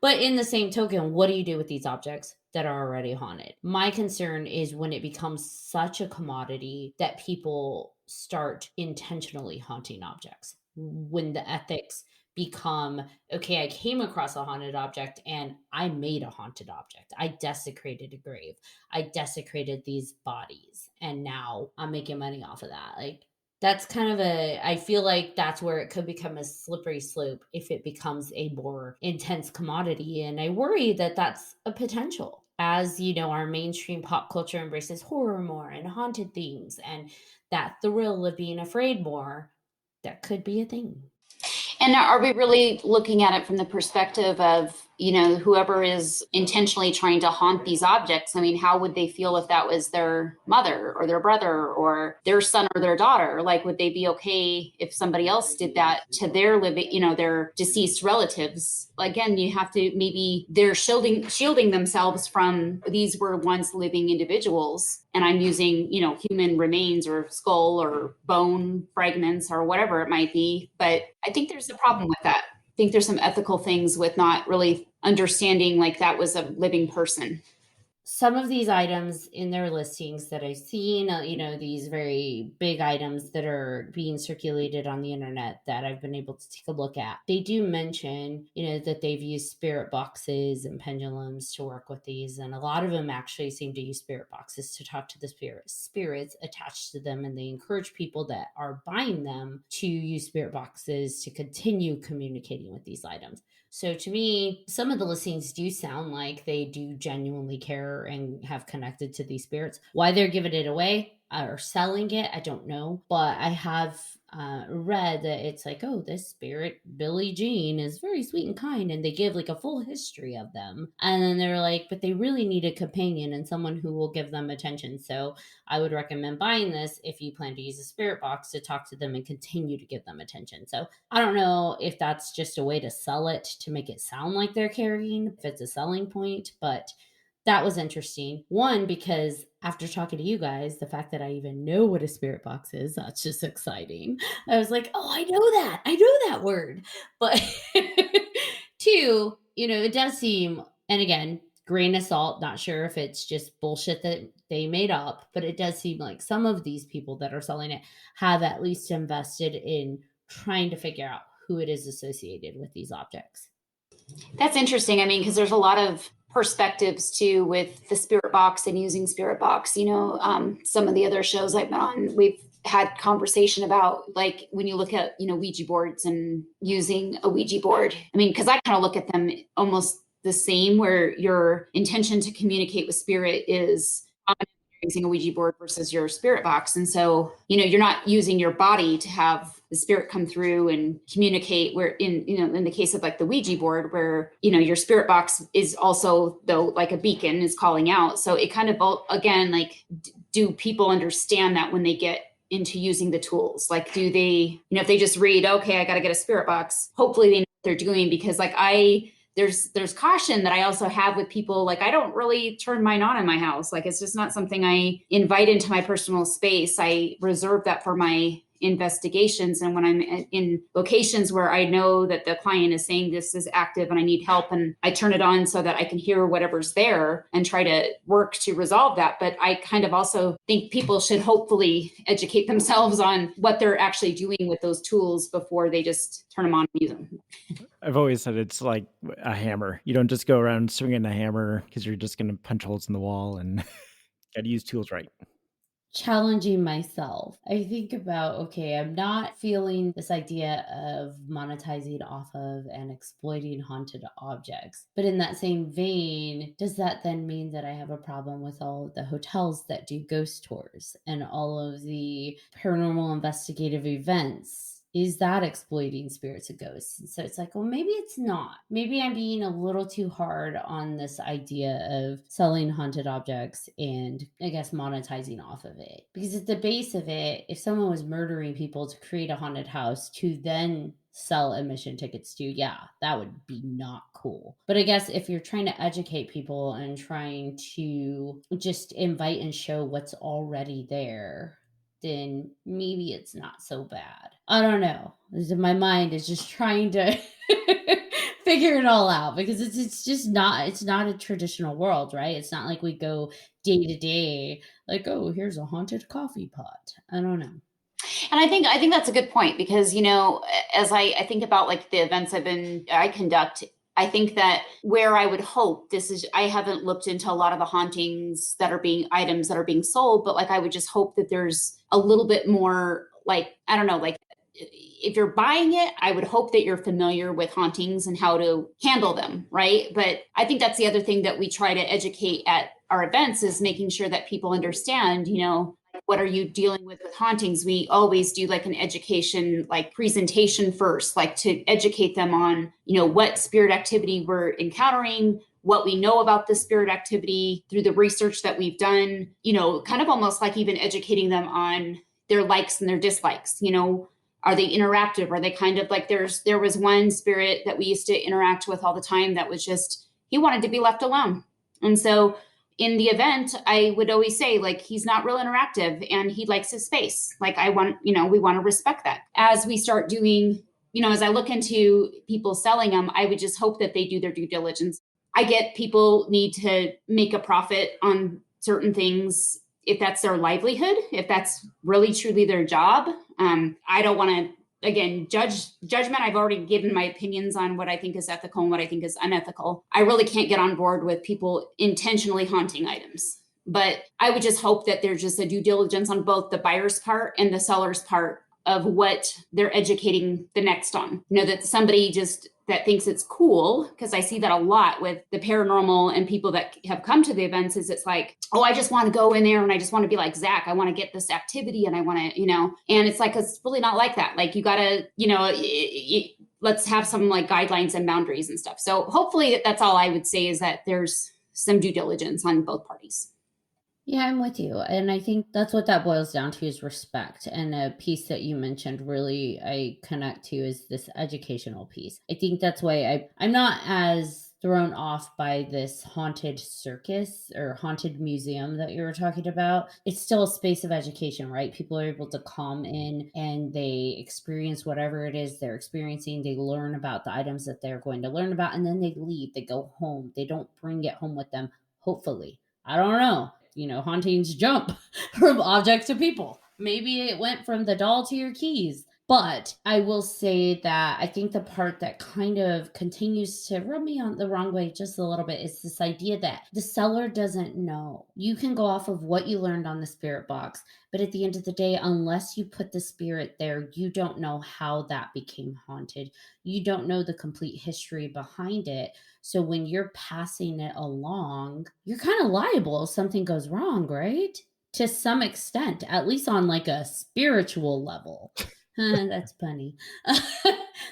But in the same token, what do you do with these objects that are already haunted? My concern is when it becomes such a commodity that people start intentionally haunting objects. When the ethics become, okay, I came across a haunted object and I made a haunted object. I desecrated a grave. I desecrated these bodies. And now I'm making money off of that. Like, that's kind of I feel like that's where it could become a slippery slope if it becomes a more intense commodity. And I worry that that's a potential as, our mainstream pop culture embraces horror more and haunted things and that thrill of being afraid more. That could be a thing. And are we really looking at it from the perspective of whoever is intentionally trying to haunt these objects, I mean, how would they feel if that was their mother or their brother or their son or their daughter? Like, would they be okay if somebody else did that to their their deceased relatives? Again, you have to, maybe they're shielding themselves from, these were once living individuals, and I'm using, human remains or skull or bone fragments or whatever it might be. But I think there's a problem with that. I think there's some ethical things with not really understanding like that was a living person. Some of these items in their listings that I've seen, these very big items that are being circulated on the internet that I've been able to take a look at, they do mention, that they've used spirit boxes and pendulums to work with these. And a lot of them actually seem to use spirit boxes to talk to the spirits attached to them. And they encourage people that are buying them to use spirit boxes to continue communicating with these items. So to me, some of the listings do sound like they do genuinely care and have connected to these spirits. Why they're giving it away or selling it, I don't know. But I have read that it's like, oh, this spirit, Billie Jean, is very sweet and kind. And they give like a full history of them. And then they're like, but they really need a companion and someone who will give them attention. So I would recommend buying this if you plan to use a spirit box to talk to them and continue to give them attention. So I don't know if that's just a way to sell it to make it sound like they're carrying, if it's a selling point, but that was interesting. One, because after talking to you guys, the fact that I even know what a spirit box is, that's just exciting. I was like, oh, I know that word. But two, it does seem, and again, grain of salt, not sure if it's just bullshit that they made up, but it does seem like some of these people that are selling it have at least invested in trying to figure out who it is associated with these objects. That's interesting. I mean, because there's a lot of perspectives too with the spirit box and using spirit box. Some of the other shows I've been on, we've had conversation about, like, when you look at, Ouija boards and using a Ouija board. I mean, because I kind of look at them almost the same, where your intention to communicate with spirit is using a Ouija board versus your spirit box. And so, you're not using your body to have the spirit come through and communicate, where in the case of like the Ouija board, where, your spirit box is also, though, like a beacon is calling out. So it kind of, again, like, do people understand that when they get into using the tools? Like, do they, if they just read, okay, I got to get a spirit box, hopefully they know what they're doing. Because like there's caution that I also have with people. Like, I don't really turn mine on in my house. Like, it's just not something I invite into my personal space. I reserve that for my investigations. And when I'm in locations where I know that the client is saying this is active and I need help, and I turn it on so that I can hear whatever's there and try to work to resolve that. But I kind of also think people should hopefully educate themselves on what they're actually doing with those tools before they just turn them on and use them. I've always said it's like a hammer. You don't just go around swinging a hammer because you're just going to punch holes in the wall, and got to use tools right. Challenging myself. I think about, okay, I'm not feeling this idea of monetizing off of and exploiting haunted objects. But in that same vein, does that then mean that I have a problem with all of the hotels that do ghost tours and all of the paranormal investigative events? Is that exploiting spirits and ghosts? And so it's like, well, maybe it's not. Maybe I'm being a little too hard on this idea of selling haunted objects and, I guess, monetizing off of it. Because at the base of it, if someone was murdering people to create a haunted house to then sell admission tickets to, yeah, that would be not cool. But I guess if you're trying to educate people and trying to just invite and show what's already there, then maybe it's not so bad. I don't know. My mind is just trying to figure it all out, because it's just not, it's not a traditional world, right? It's not like we go day to day, like, oh, here's a haunted coffee pot. I don't know. And I think that's a good point, because, as I think about like the events I conduct, I think that where I would hope I haven't looked into a lot of the hauntings that are items that are being sold, but like, I would just hope that there's a little bit more, like, I don't know, like, if you're buying it, I would hope that you're familiar with hauntings and how to handle them, right? But I think that's the other thing that we try to educate at our events, is making sure that people understand, what are you dealing with hauntings, we always do like an education, like presentation first, like to educate them on, what spirit activity we're encountering, what we know about the spirit activity through the research that we've done, kind of almost like even educating them on their likes and their dislikes. Are they interactive? Are they kind of like, there was one spirit that we used to interact with all the time that was just, he wanted to be left alone. And so in the event, I would always say, like, he's not real interactive and he likes his space. Like, we want to respect that. As we start doing, as I look into people selling them, I would just hope that they do their due diligence. I get people need to make a profit on certain things if that's their livelihood, if that's really truly their job. I don't want to, again, judgment. I've already given my opinions on what I think is ethical and what I think is unethical. I really can't get on board with people intentionally haunting items. But I would just hope that there's just a due diligence on both the buyer's part and the seller's part of what they're educating the next on. That somebody just that thinks it's cool, because I see that a lot with the paranormal and people that have come to the events, is it's like, oh, I just want to go in there and I just want to be like Zach. I want to get this activity and I want to, and it's like, it's really not like that. Like, you got to, let's have some like guidelines and boundaries and stuff. So hopefully that's all I would say, is that there's some due diligence on both parties. Yeah, I'm with you. And I think that's what that boils down to, is respect. And a piece that you mentioned really I connect to is this educational piece. I think that's why I'm not as thrown off by this haunted circus or haunted museum that you were talking about. It's still a space of education, right? People are able to come in and they experience whatever it is they're experiencing. They learn about the items that they're going to learn about, and then they leave. They go home. They don't bring it home with them, hopefully. I don't know. Hauntings jump from objects to people. Maybe it went from the doll to your keys. But I will say that I think the part that kind of continues to rub me on the wrong way just a little bit is this idea that the seller doesn't know. You can go off of what you learned on the spirit box, but at the end of the day, unless you put the spirit there, you don't know how that became haunted. You don't know the complete history behind it. So when you're passing it along, you're kind of liable if something goes wrong, right? To some extent, at least on like a spiritual level. That's funny.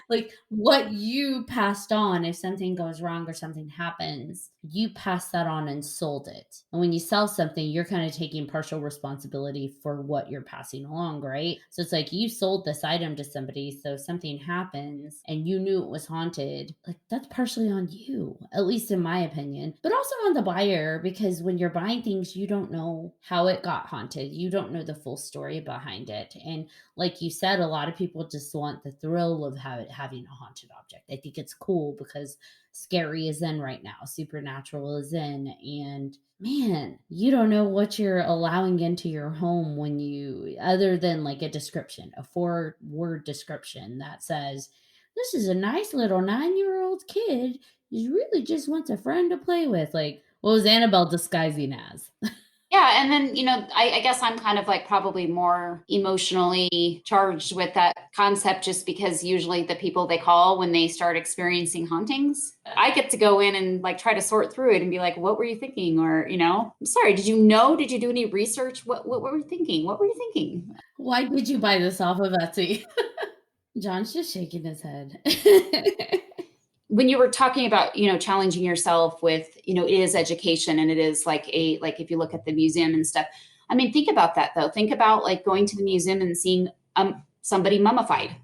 Like, what you passed on, if something goes wrong or something happens, you pass that on and sold it. And when you sell something, you're kind of taking partial responsibility for what you're passing along, right? So it's like, you sold this item to somebody, so if something happens and you knew it was haunted, like, that's partially on you, at least in my opinion, but also on the buyer, because when you're buying things, you don't know how it got haunted. You don't know the full story behind it. And like you said, a lot of people just want the thrill of having a haunted object. I think it's cool because scary is in right now. Supernatural is in. And man, you don't know what you're allowing into your home when you, other than like a description, a 4-word description that says, this is a nice little 9-year-old kid who really just wants a friend to play with. Like, what was Annabelle disguising as? Yeah. And then, I guess I'm kind of like probably more emotionally charged with that concept, just because usually the people they call when they start experiencing hauntings, I get to go in and like try to sort through it and be like, what were you thinking? Or, I'm sorry, did you do any research? What were you thinking? What were you thinking? Why did you buy this off of Etsy? John's just shaking his head. When you were talking about, challenging yourself with, it is education, and it is like if you look at the museum and stuff, I mean, think about that though. Think about like going to the museum and seeing somebody mummified,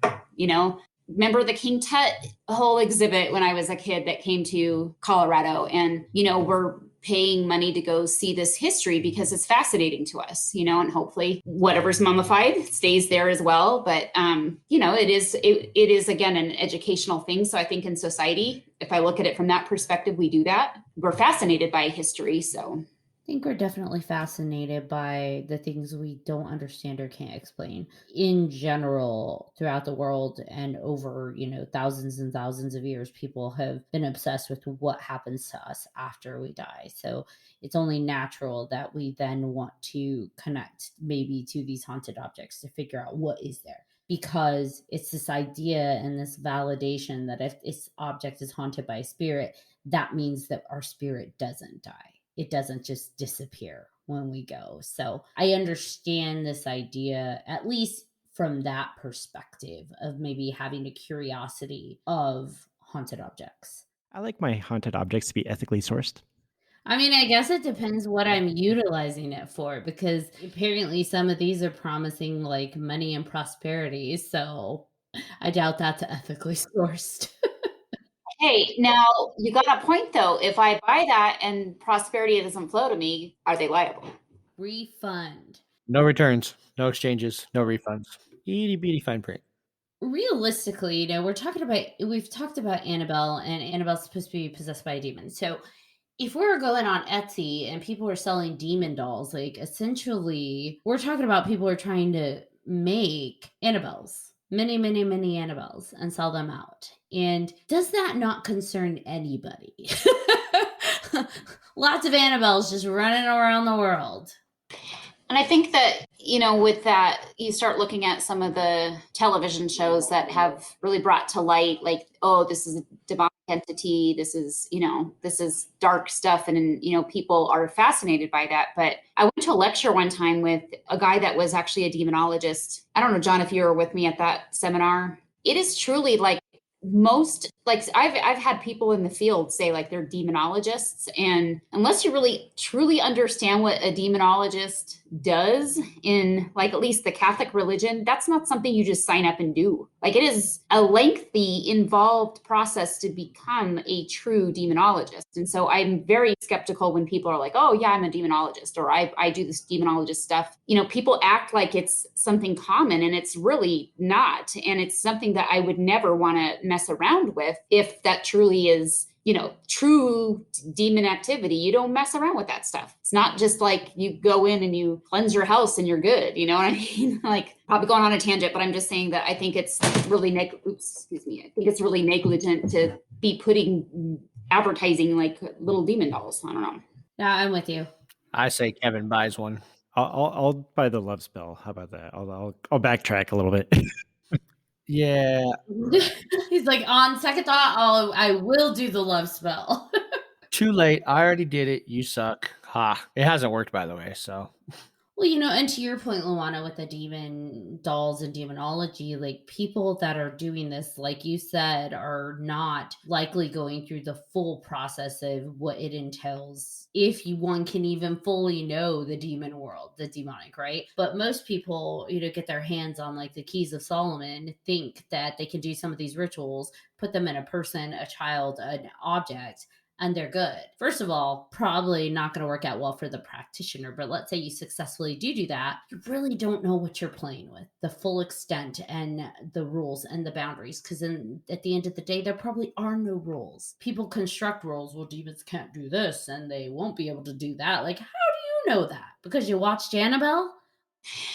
remember the King Tut whole exhibit when I was a kid that came to Colorado, and, we're paying money to go see this history because it's fascinating to us, and hopefully whatever's mummified stays there as well. But, it is again, an educational thing. So I think in society, if I look at it from that perspective, we do that. We're fascinated by history. So I think we're definitely fascinated by the things we don't understand or can't explain. In general, throughout the world and over, thousands and thousands of years, people have been obsessed with what happens to us after we die. So it's only natural that we then want to connect maybe to these haunted objects to figure out what is there. Because it's this idea and this validation that if this object is haunted by a spirit, that means that our spirit doesn't die. It doesn't just disappear. when we go. So I understand this idea, at least from that perspective of maybe having a curiosity of haunted objects. I like my haunted objects to be ethically sourced. I mean, I guess it depends what I'm utilizing it for, because apparently some of these are promising like money and prosperity. So I doubt that's ethically sourced. Hey, now you got a point though. If I buy that and prosperity doesn't flow to me, are they liable? Refund. No returns, no exchanges, no refunds. Itty bitty fine print. Realistically, we've talked about Annabelle, and Annabelle's supposed to be possessed by a demon. So if we're going on Etsy and people are selling demon dolls, like essentially we're talking about people are trying to make Annabelles, many, many, many Annabelles, and sell them out. And does that not concern anybody? Lots of Annabelles just running around the world. And I think that, with that, you start looking at some of the television shows that have really brought to light, like, oh, this is a demonic entity. This is dark stuff. And, people are fascinated by that. But I went to a lecture one time with a guy that was actually a demonologist. I don't know, John, if you were with me at that seminar. It is truly like I've had people in the field say like they're demonologists, and unless you really truly understand what a demonologist does in like at least the Catholic religion, that's not something you just sign up and do. Like it is a lengthy, involved process to become a true demonologist. And so I'm very skeptical when people are like, oh yeah, I'm a demonologist, or I do this demonologist stuff. People act like it's something common, and it's really not. And it's something that I would never want to mess around with if that truly is true demon activity. You don't mess around with that stuff. It's not just like you go in and you cleanse your house and you're good. You know what I mean? Like probably going on a tangent, but I'm just saying that I think it's really I think it's really negligent to be putting advertising like little demon dolls. I don't know. Yeah, I'm with you. I say Kevin buys one. I'll buy the love spell. How about that? I'll backtrack a little bit. Yeah. He's like, on second thought, I will do the love spell. Too late. I already did it. You suck. Ha. It hasn't worked, by the way, so. Well, and to your point, Luana, with the demon dolls and demonology, like people that are doing this, like you said, are not likely going through the full process of what it entails. If one can even fully know the demon world, the demonic, right? But most people, get their hands on like the keys of Solomon, think that they can do some of these rituals, put them in a person, a child, an object, and they're good. First of all, probably not going to work out well for the practitioner, but let's say you successfully do that. You really don't know what you're playing with, the full extent and the rules and the boundaries, because at the end of the day, there probably are no rules. People construct rules. Well, demons can't do this and they won't be able to do that. Like, how do you know that? Because you watched Annabelle?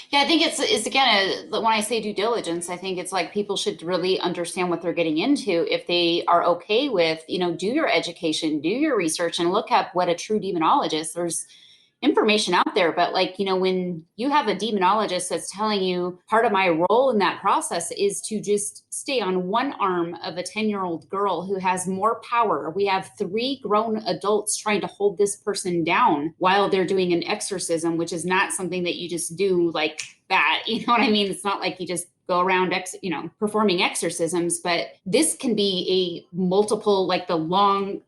Yeah, I think it's again, when I say due diligence, I think it's like people should really understand what they're getting into. If they are okay with, do your education, do your research, and look up what a true demonologist. There's information out there, but when you have a demonologist that's telling you part of my role in that process is to just stay on one arm of a 10-year-old girl who has more power. We have 3 grown adults trying to hold this person down while they're doing an exorcism, which is not something that you just do like that. You know what I mean? It's not like you just go around, performing exorcisms, but this can be a multiple, like the long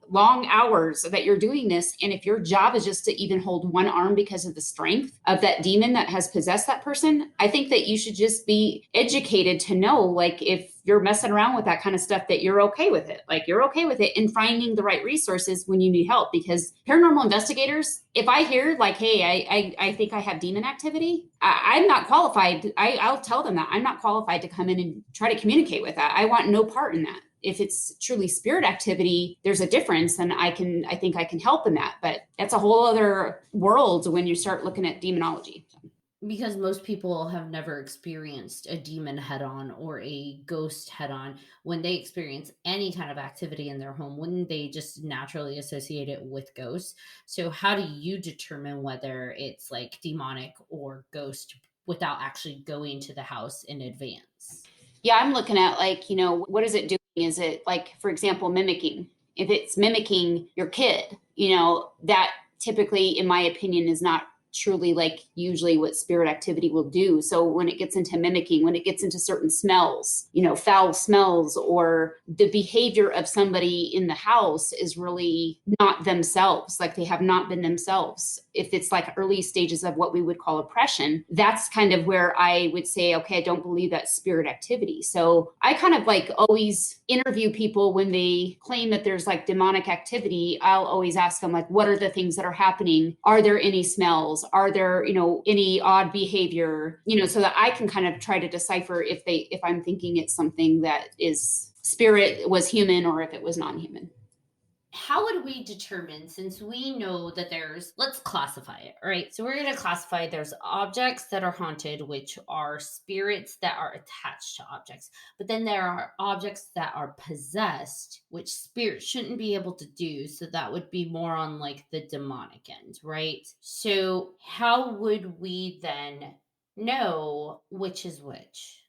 hours that you're doing this. And if your job is just to even hold one arm because of the strength of that demon that has possessed that person, I think that you should just be educated to know, like, if you're messing around with that kind of stuff, that you're okay with it. Like you're okay with it and finding the right resources when you need help. Because paranormal investigators, if I hear like, hey, I think I have demon activity, I'm not qualified. I'll tell them that I'm not qualified to come in and try to communicate with that. I want no part in that. If it's truly spirit activity, there's a difference, and I think I can help in that. But that's a whole other world when you start looking at demonology. Because most people have never experienced a demon head-on or a ghost head-on. When they experience any kind of activity in their home, wouldn't they just naturally associate it with ghosts? So how do you determine whether it's like demonic or ghost without actually going to the house in advance? Yeah, I'm looking at like, what is it doing? Is it like, for example, mimicking? If it's mimicking your kid, that typically, in my opinion, is not truly like usually what spirit activity will do. So when it gets into mimicking, when it gets into certain smells, foul smells, or the behavior of somebody in the house is really not themselves, like they have not been themselves. If it's like early stages of what we would call oppression, that's kind of where I would say, okay, I don't believe that spirit activity. So I kind of like always interview people when they claim that there's like demonic activity. I'll always ask them, like, what are the things that are happening? Are there any smells? Are there, any odd behavior, so that I can kind of try to decipher if I'm thinking it's something that is spirit was human or if it was non-human. How would we determine, since we know that let's classify it, right? So we're going to classify there's objects that are haunted, which are spirits that are attached to objects. But then there are objects that are possessed, which spirits shouldn't be able to do. So that would be more on like the demonic end, right? So how would we then know which is which?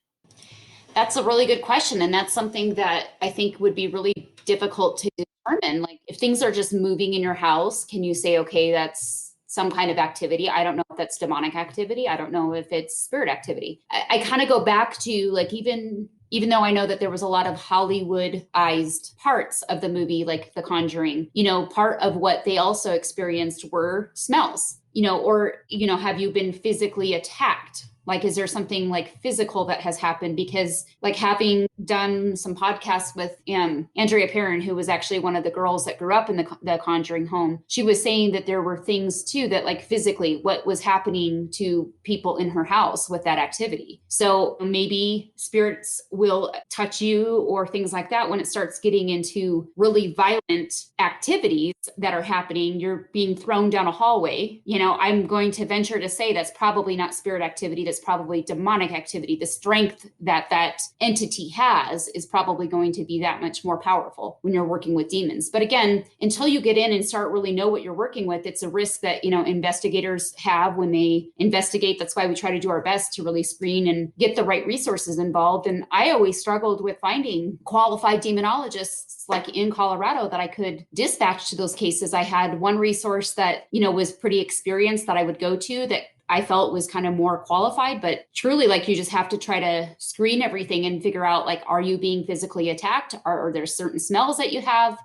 That's a really good question. And that's something that I think would be really difficult to determine. Like if things are just moving in your house, can you say, okay, that's some kind of activity? I don't know if that's demonic activity. I don't know if it's spirit activity. I kind of go back to like, even though I know that there was a lot of Hollywoodized parts of the movie, like The Conjuring, part of what they also experienced were smells, or, have you been physically attacked? Like, is there something like physical that has happened? Because like having done some podcasts with Andrea Perrin, who was actually one of the girls that grew up in the Conjuring home, she was saying that there were things too that like physically what was happening to people in her house with that activity. So maybe spirits will touch you or things like that when it starts getting into really violent activities that are happening. You're being thrown down a hallway. I'm going to venture to say that's probably not spirit activity. That's probably demonic activity. The strength that entity has is probably going to be that much more powerful when you're working with demons. But again, until you get in and start really know what you're working with, it's a risk that, investigators have when they investigate. That's why we try to do our best to really screen and get the right resources involved. And I always struggled with finding qualified demonologists like in Colorado that I could dispatch to those cases. I had one resource that, was pretty experienced that I would go to that I felt was kind of more qualified, but truly like you just have to try to screen everything and figure out like, are you being physically attacked? Are there certain smells that you have?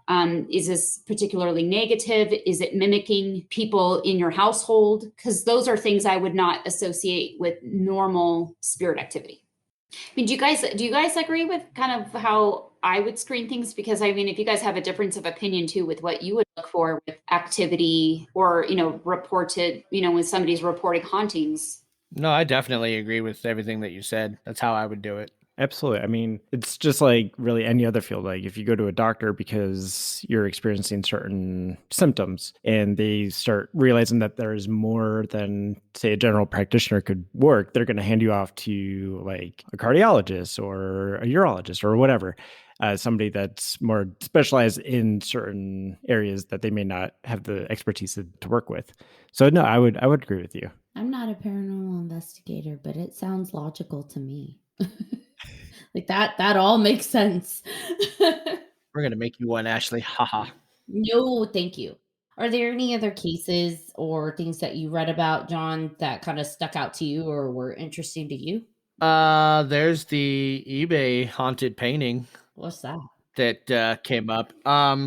Is this particularly negative? Is it mimicking people in your household? Because those are things I would not associate with normal spirit activity. I mean, do you guys agree with kind of how I would screen things? Because I mean, if you guys have a difference of opinion too with what you would look for with activity or, reported, when somebody's reporting hauntings. No, I definitely agree with everything that you said. That's how I would do it. Absolutely. I mean, it's just like really any other field. Like if you go to a doctor because you're experiencing certain symptoms and they start realizing that there's more than, say, a general practitioner could work, they're going to hand you off to like a cardiologist or a urologist or whatever. Somebody that's more specialized in certain areas that they may not have the expertise to work with. So no, I would agree with you. I'm not a paranormal investigator, but it sounds logical to me. Like that all makes sense. We're going to make you one, Ashley. Haha. No, thank you. Are there any other cases or things that you read about, John, that kind of stuck out to you or were interesting to you? There's the eBay haunted painting. What's that? That came up.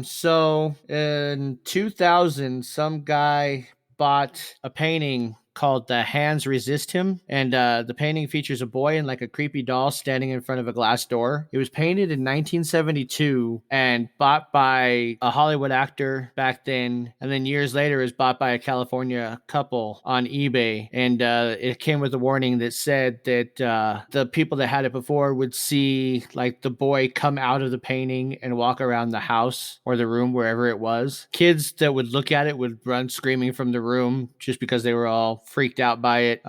So in 2000, some guy bought a painting called The Hands Resist Him. And the painting features a boy and like a creepy doll standing in front of a glass door. It was painted in 1972 and bought by a Hollywood actor back then. And then years later, it was bought by a California couple on eBay. And it came with a warning that said that the people that had it before would see like the boy come out of the painting and walk around the house or the room, wherever it was. Kids that would look at it would run screaming from the room just because they were all freaked out by it.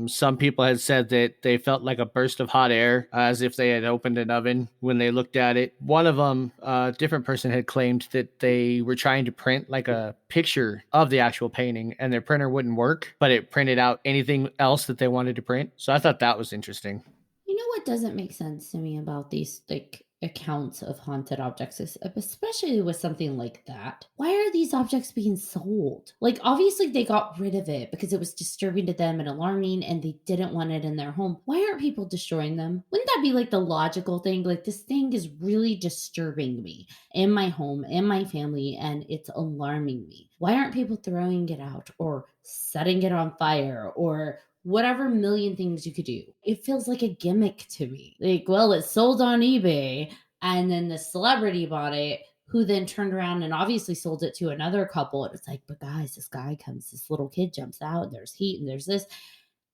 Some people had said that they felt like a burst of hot air, as if they had opened an oven when they looked at it. One of them, a different person, had claimed that they were trying to print like a picture of the actual painting and their printer wouldn't work, but it printed out anything else that they wanted to print. So I thought that was interesting. You know what doesn't make sense to me about these like accounts of haunted objects, especially with something like that, why are these objects being sold? Like, obviously, they got rid of it because it was disturbing to them and alarming, and they didn't want it in their home. Why aren't people destroying them? Wouldn't that be like the logical thing? Like, this thing is really disturbing me in my home, in my family, and it's alarming me. Why aren't people throwing it out or setting it on fire or whatever million things you could do? It feels like a gimmick to me. Like, well, it's sold on eBay, and then the celebrity bought it, who then turned around and obviously sold it to another couple. And it's like, but guys, this guy comes, this little kid jumps out, and there's heat, and there's this.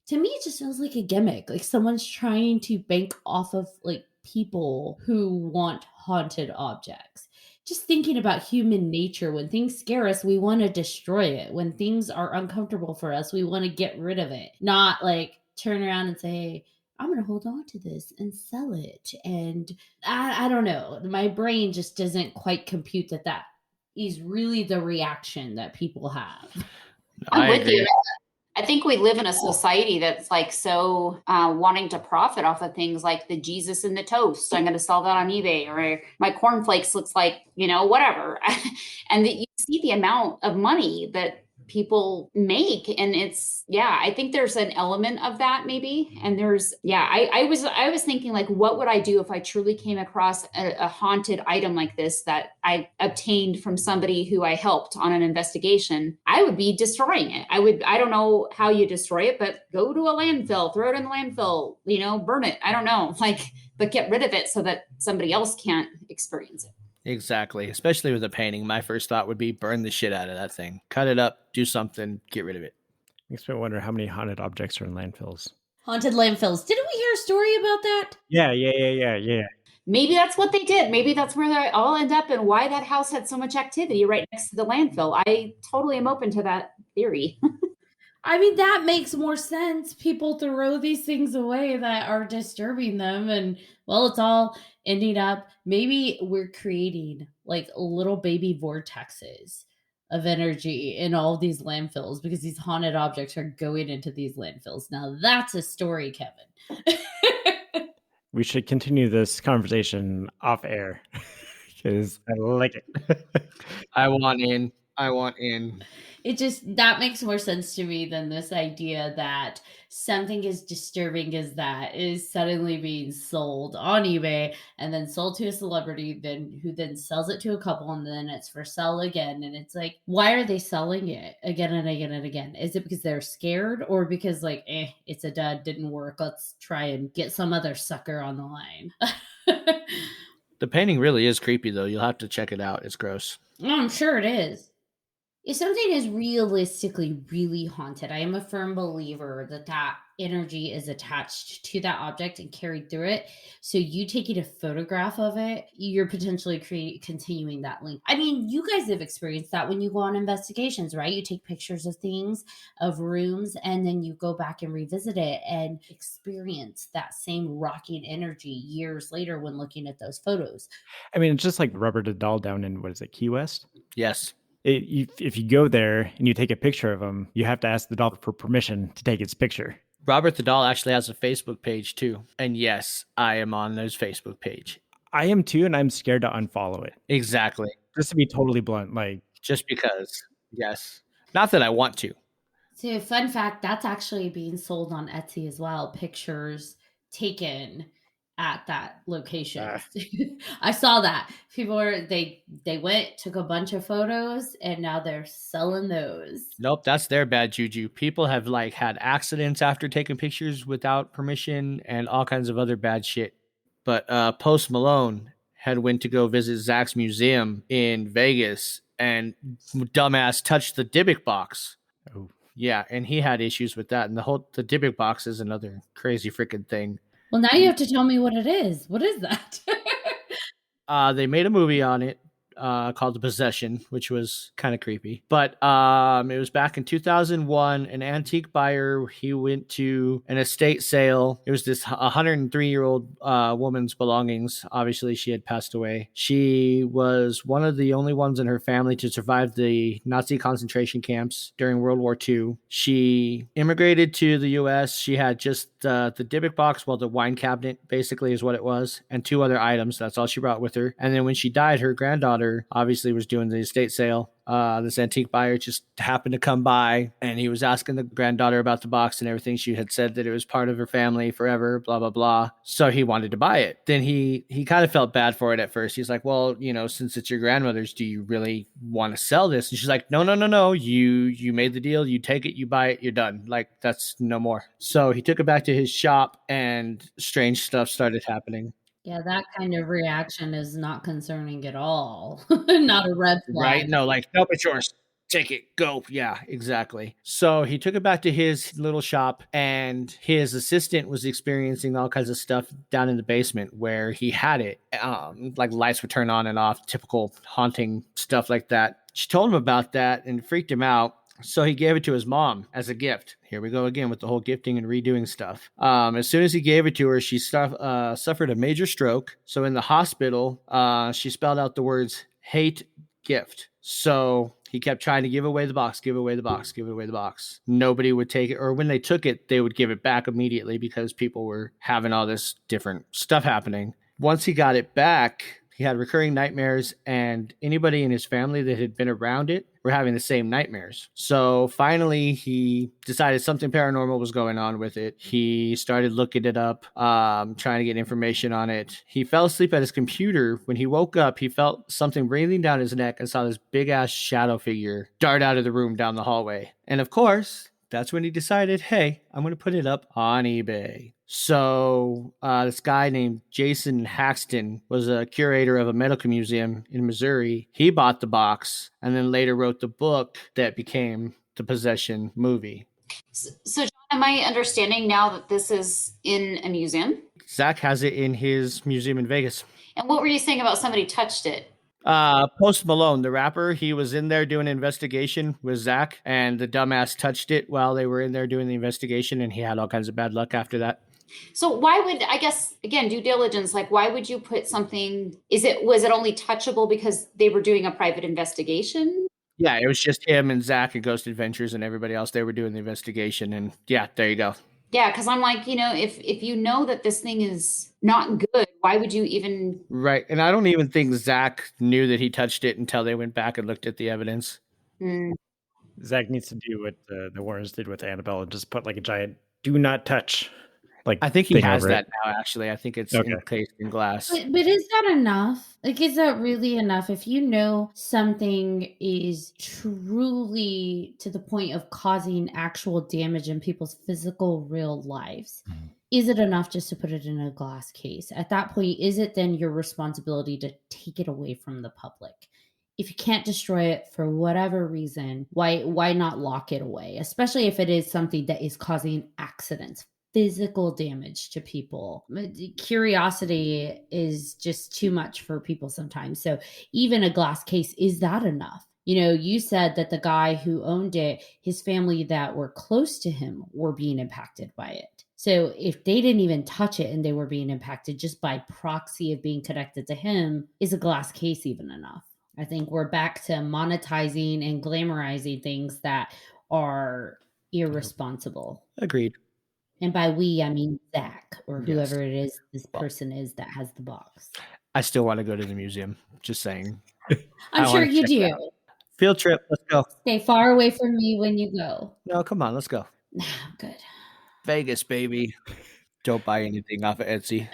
To me, it just feels like a gimmick. Like someone's trying to bank off of like people who want haunted objects. Just thinking about human nature, when things scare us, we want to destroy it. When things are uncomfortable for us, we want to get rid of it. Not like turn around and say, hey, I'm going to hold on to this and sell it. And I don't know. My brain just doesn't quite compute that is really the reaction that people have. I'm with you. I think we live in a society that's like so wanting to profit off of things like the Jesus in the toast. I'm going to sell that on eBay, or my cornflakes looks like, whatever. And that you see the amount of money that people make, and I think there's an element of that maybe. And I was thinking, like, what would I do if I truly came across a haunted item like this that I obtained from somebody who I helped on an investigation? I would be destroying it. I don't know how you destroy it, but go to a landfill, throw it in the landfill, burn it. I don't know, but get rid of it so that somebody else can't experience it. Exactly. Especially with a painting. My first thought would be burn the shit out of that thing. Cut it up, do something, get rid of it. Makes me wonder how many haunted objects are in landfills. Haunted landfills. Didn't we hear a story about that? Yeah. Maybe that's what they did. Maybe that's where they all end up, and why that house had so much activity right next to the landfill. I totally am open to that theory. I mean, that makes more sense. People throw these things away that are disturbing them, and well, it's all ending up. Maybe we're creating like little baby vortexes of energy in all these landfills because these haunted objects are going into these landfills. Now that's a story, Kevin. We should continue this conversation off air because I like it. I want in. It just, that makes more sense to me than this idea that something as disturbing as that is suddenly being sold on eBay and then sold to a celebrity who then sells it to a couple, and then it's for sale again. And it's like, why are they selling it again and again and again? Is it because they're scared, or because like, it's a dud, didn't work, let's try and get some other sucker on the line? The painting really is creepy though. You'll have to check it out. It's gross. I'm sure it is. If something is realistically really haunted, I am a firm believer that energy is attached to that object and carried through it. So you taking a photograph of it, you're potentially continuing that link. I mean, you guys have experienced that when you go on investigations, right? You take pictures of things, of rooms, and then you go back and revisit it and experience that same rocking energy years later when looking at those photos. I mean, it's just like Rubber the Doll down in, what is it, Key West? Yes. If you go there and you take a picture of him, you have to ask the doll for permission to take its picture. Robert the Doll actually has a Facebook page too. And yes, I am on his Facebook page. I am too, and I'm scared to unfollow it. Exactly. Just to be totally blunt, like just because. Yes. Not that I want to. So, fun fact, that's actually being sold on Etsy as well. Pictures taken at that location. I saw that. People they went, took a bunch of photos, and now they're selling those. Nope, that's their bad juju. People have like had accidents after taking pictures without permission and all kinds of other bad shit. But Post Malone had went to go visit Zach's museum in Vegas, and dumbass touched the Dybbuk box. Oh. Yeah, and he had issues with that. And the Dybbuk box is another crazy freaking thing. Well, now you have to tell me what it is. What is that? They made a movie on it. called The Possession, which was kind of creepy. But it was back in 2001. An antique buyer, he went to an estate sale. It was this 103-year-old woman's belongings. Obviously, she had passed away. She was one of the only ones in her family to survive the Nazi concentration camps during World War II. She immigrated to the U.S. She had just the Dybbuk box, well, the wine cabinet basically is what it was, and 2 other items. That's all she brought with her. And then when she died, her granddaughter obviously was doing the estate sale. This antique buyer just happened to come by, and he was asking the granddaughter about the box and everything. She had said that it was part of her family forever, blah, blah, blah. So he wanted to buy it. Then he kind of felt bad for it at first. He's like, well, since it's your grandmother's, do you really want to sell this? And she's like, no. You made the deal. You take it, you buy it, you're done. Like, that's no more. So he took it back to his shop, and strange stuff started happening. Yeah, that kind of reaction is not concerning at all. Not a red flag. Right? No, like, nope, it's yours. Take it, go. Yeah, exactly. So he took it back to his little shop, and his assistant was experiencing all kinds of stuff down in the basement where he had it. Like lights would turn on and off, typical haunting stuff like that. She told him about that and it freaked him out. So he gave it to his mom as a gift. Here we go again with the whole gifting and redoing stuff. As soon as he gave it to her, she suffered a major stroke. So in the hospital, she spelled out the words hate gift. So he kept trying to give away the box, give away the box, give away the box. Nobody would take it. Or when they took it, they would give it back immediately because people were having all this different stuff happening. Once he got it back, he had recurring nightmares, and anybody in his family that had been around it were having the same nightmares. So finally, he decided something paranormal was going on with it. He started looking it up, trying to get information on it. He fell asleep at his computer. When he woke up, he felt something breathing down his neck and saw this big-ass shadow figure dart out of the room down the hallway. And of course, that's when he decided, hey, I'm going to put it up on eBay. So this guy named Jason Haxton was a curator of a medical museum in Missouri. He bought the box and then later wrote the book that became the Possession movie. So John, am I understanding now that this is in a museum? Zach has it in his museum in Vegas. And what were you saying about somebody touched it? Post Malone, the rapper, he was in there doing an investigation with Zach, and the dumbass touched it while they were in there doing the investigation, and he had all kinds of bad luck after that. So why would, I guess, again, due diligence, like why would you put something, was it only touchable because they were doing a private investigation? Yeah, it was just him and Zach and Ghost Adventures and everybody else. They were doing the investigation, and yeah, there you go. Yeah, because I'm like, if you know that this thing is not good, why would you even? Right, and I don't even think Zach knew that he touched it until they went back and looked at the evidence. Zach needs to do what the Warrens did with Annabelle and just put like a giant "do not touch." Like, I think he has that now, actually. I think it's encased in glass. But is that enough? Like, is that really enough? If you know something is truly to the point of causing actual damage in people's physical real lives, is it enough just to put it in a glass case? At that point, is it then your responsibility to take it away from the public? If you can't destroy it for whatever reason, why not lock it away? Especially if it is something that is causing accidents, physical damage to people. Curiosity is just too much for people sometimes. So even a glass case, is that enough? You said that the guy who owned it, his family that were close to him were being impacted by it. So if they didn't even touch it and they were being impacted just by proxy of being connected to him, is a glass case even enough? I think we're back to monetizing and glamorizing things that are irresponsible. Agreed. And by we, I mean Zach or whoever it is this person is that has the box. I still want to go to the museum. Just saying. I'm sure you do. Field trip. Let's go. Stay far away from me when you go. No, come on. Let's go. Good. Vegas, baby. Don't buy anything off of Etsy.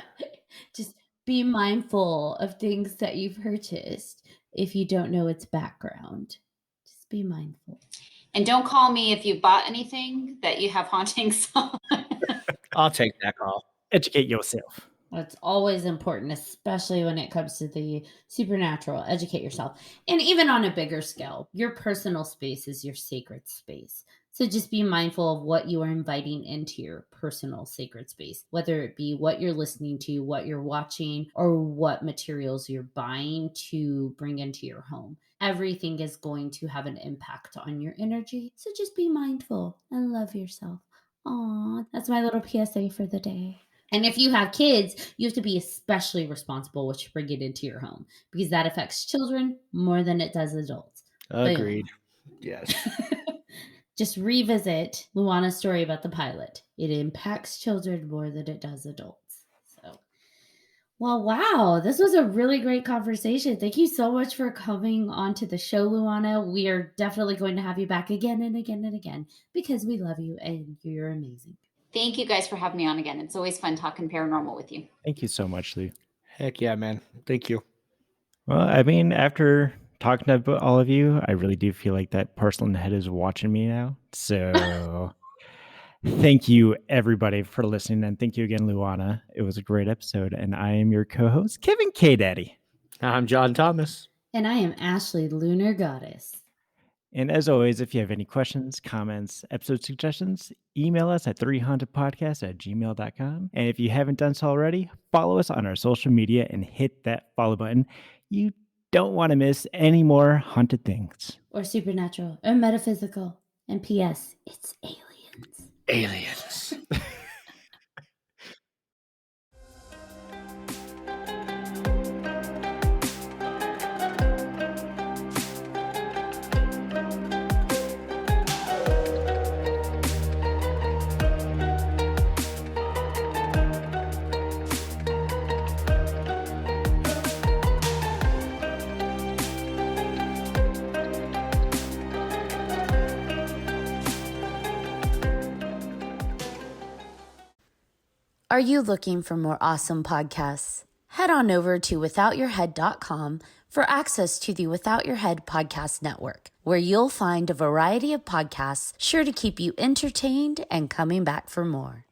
Just be mindful of things that you've purchased if you don't know its background. Just be mindful. And don't call me if you bought anything that you have hauntings on. I'll take that call. Educate yourself. That's always important, especially when it comes to the supernatural. Educate yourself. And even on a bigger scale, your personal space is your sacred space. So just be mindful of what you are inviting into your personal sacred space, whether it be what you're listening to, what you're watching, or what materials you're buying to bring into your home. Everything is going to have an impact on your energy. So just be mindful and love yourself. Aw, that's my little PSA for the day. And if you have kids, you have to be especially responsible what you bring it into your home, because that affects children more than it does adults. Agreed. Boom. Yes. Just revisit Luana's story about the pilot. It impacts children more than it does adults. So, well, wow, this was a really great conversation. Thank you so much for coming onto the show, Luana. We are definitely going to have you back again and again and again, because we love you and you're amazing. Thank you guys for having me on again. It's always fun talking paranormal with you. Thank you so much, Lou. Heck yeah, man. Thank you. Well, I mean, after talking to all of you, I really do feel like that porcelain head is watching me now. So thank you, everybody, for listening. And thank you again, Luana. It was a great episode. And I am your co-host, Kevin K. Daddy. I'm John Thomas. And I am Ashley, Lunar Goddess. And as always, if you have any questions, comments, episode suggestions, email us at 3hauntedpodcast@gmail.com. And if you haven't done so already, follow us on our social media and hit that follow button. You don't want to miss any more haunted things. Or supernatural, or metaphysical. And P.S., it's aliens. Aliens. Are you looking for more awesome podcasts? Head on over to withoutyourhead.com for access to the Without Your Head podcast network, where you'll find a variety of podcasts sure to keep you entertained and coming back for more.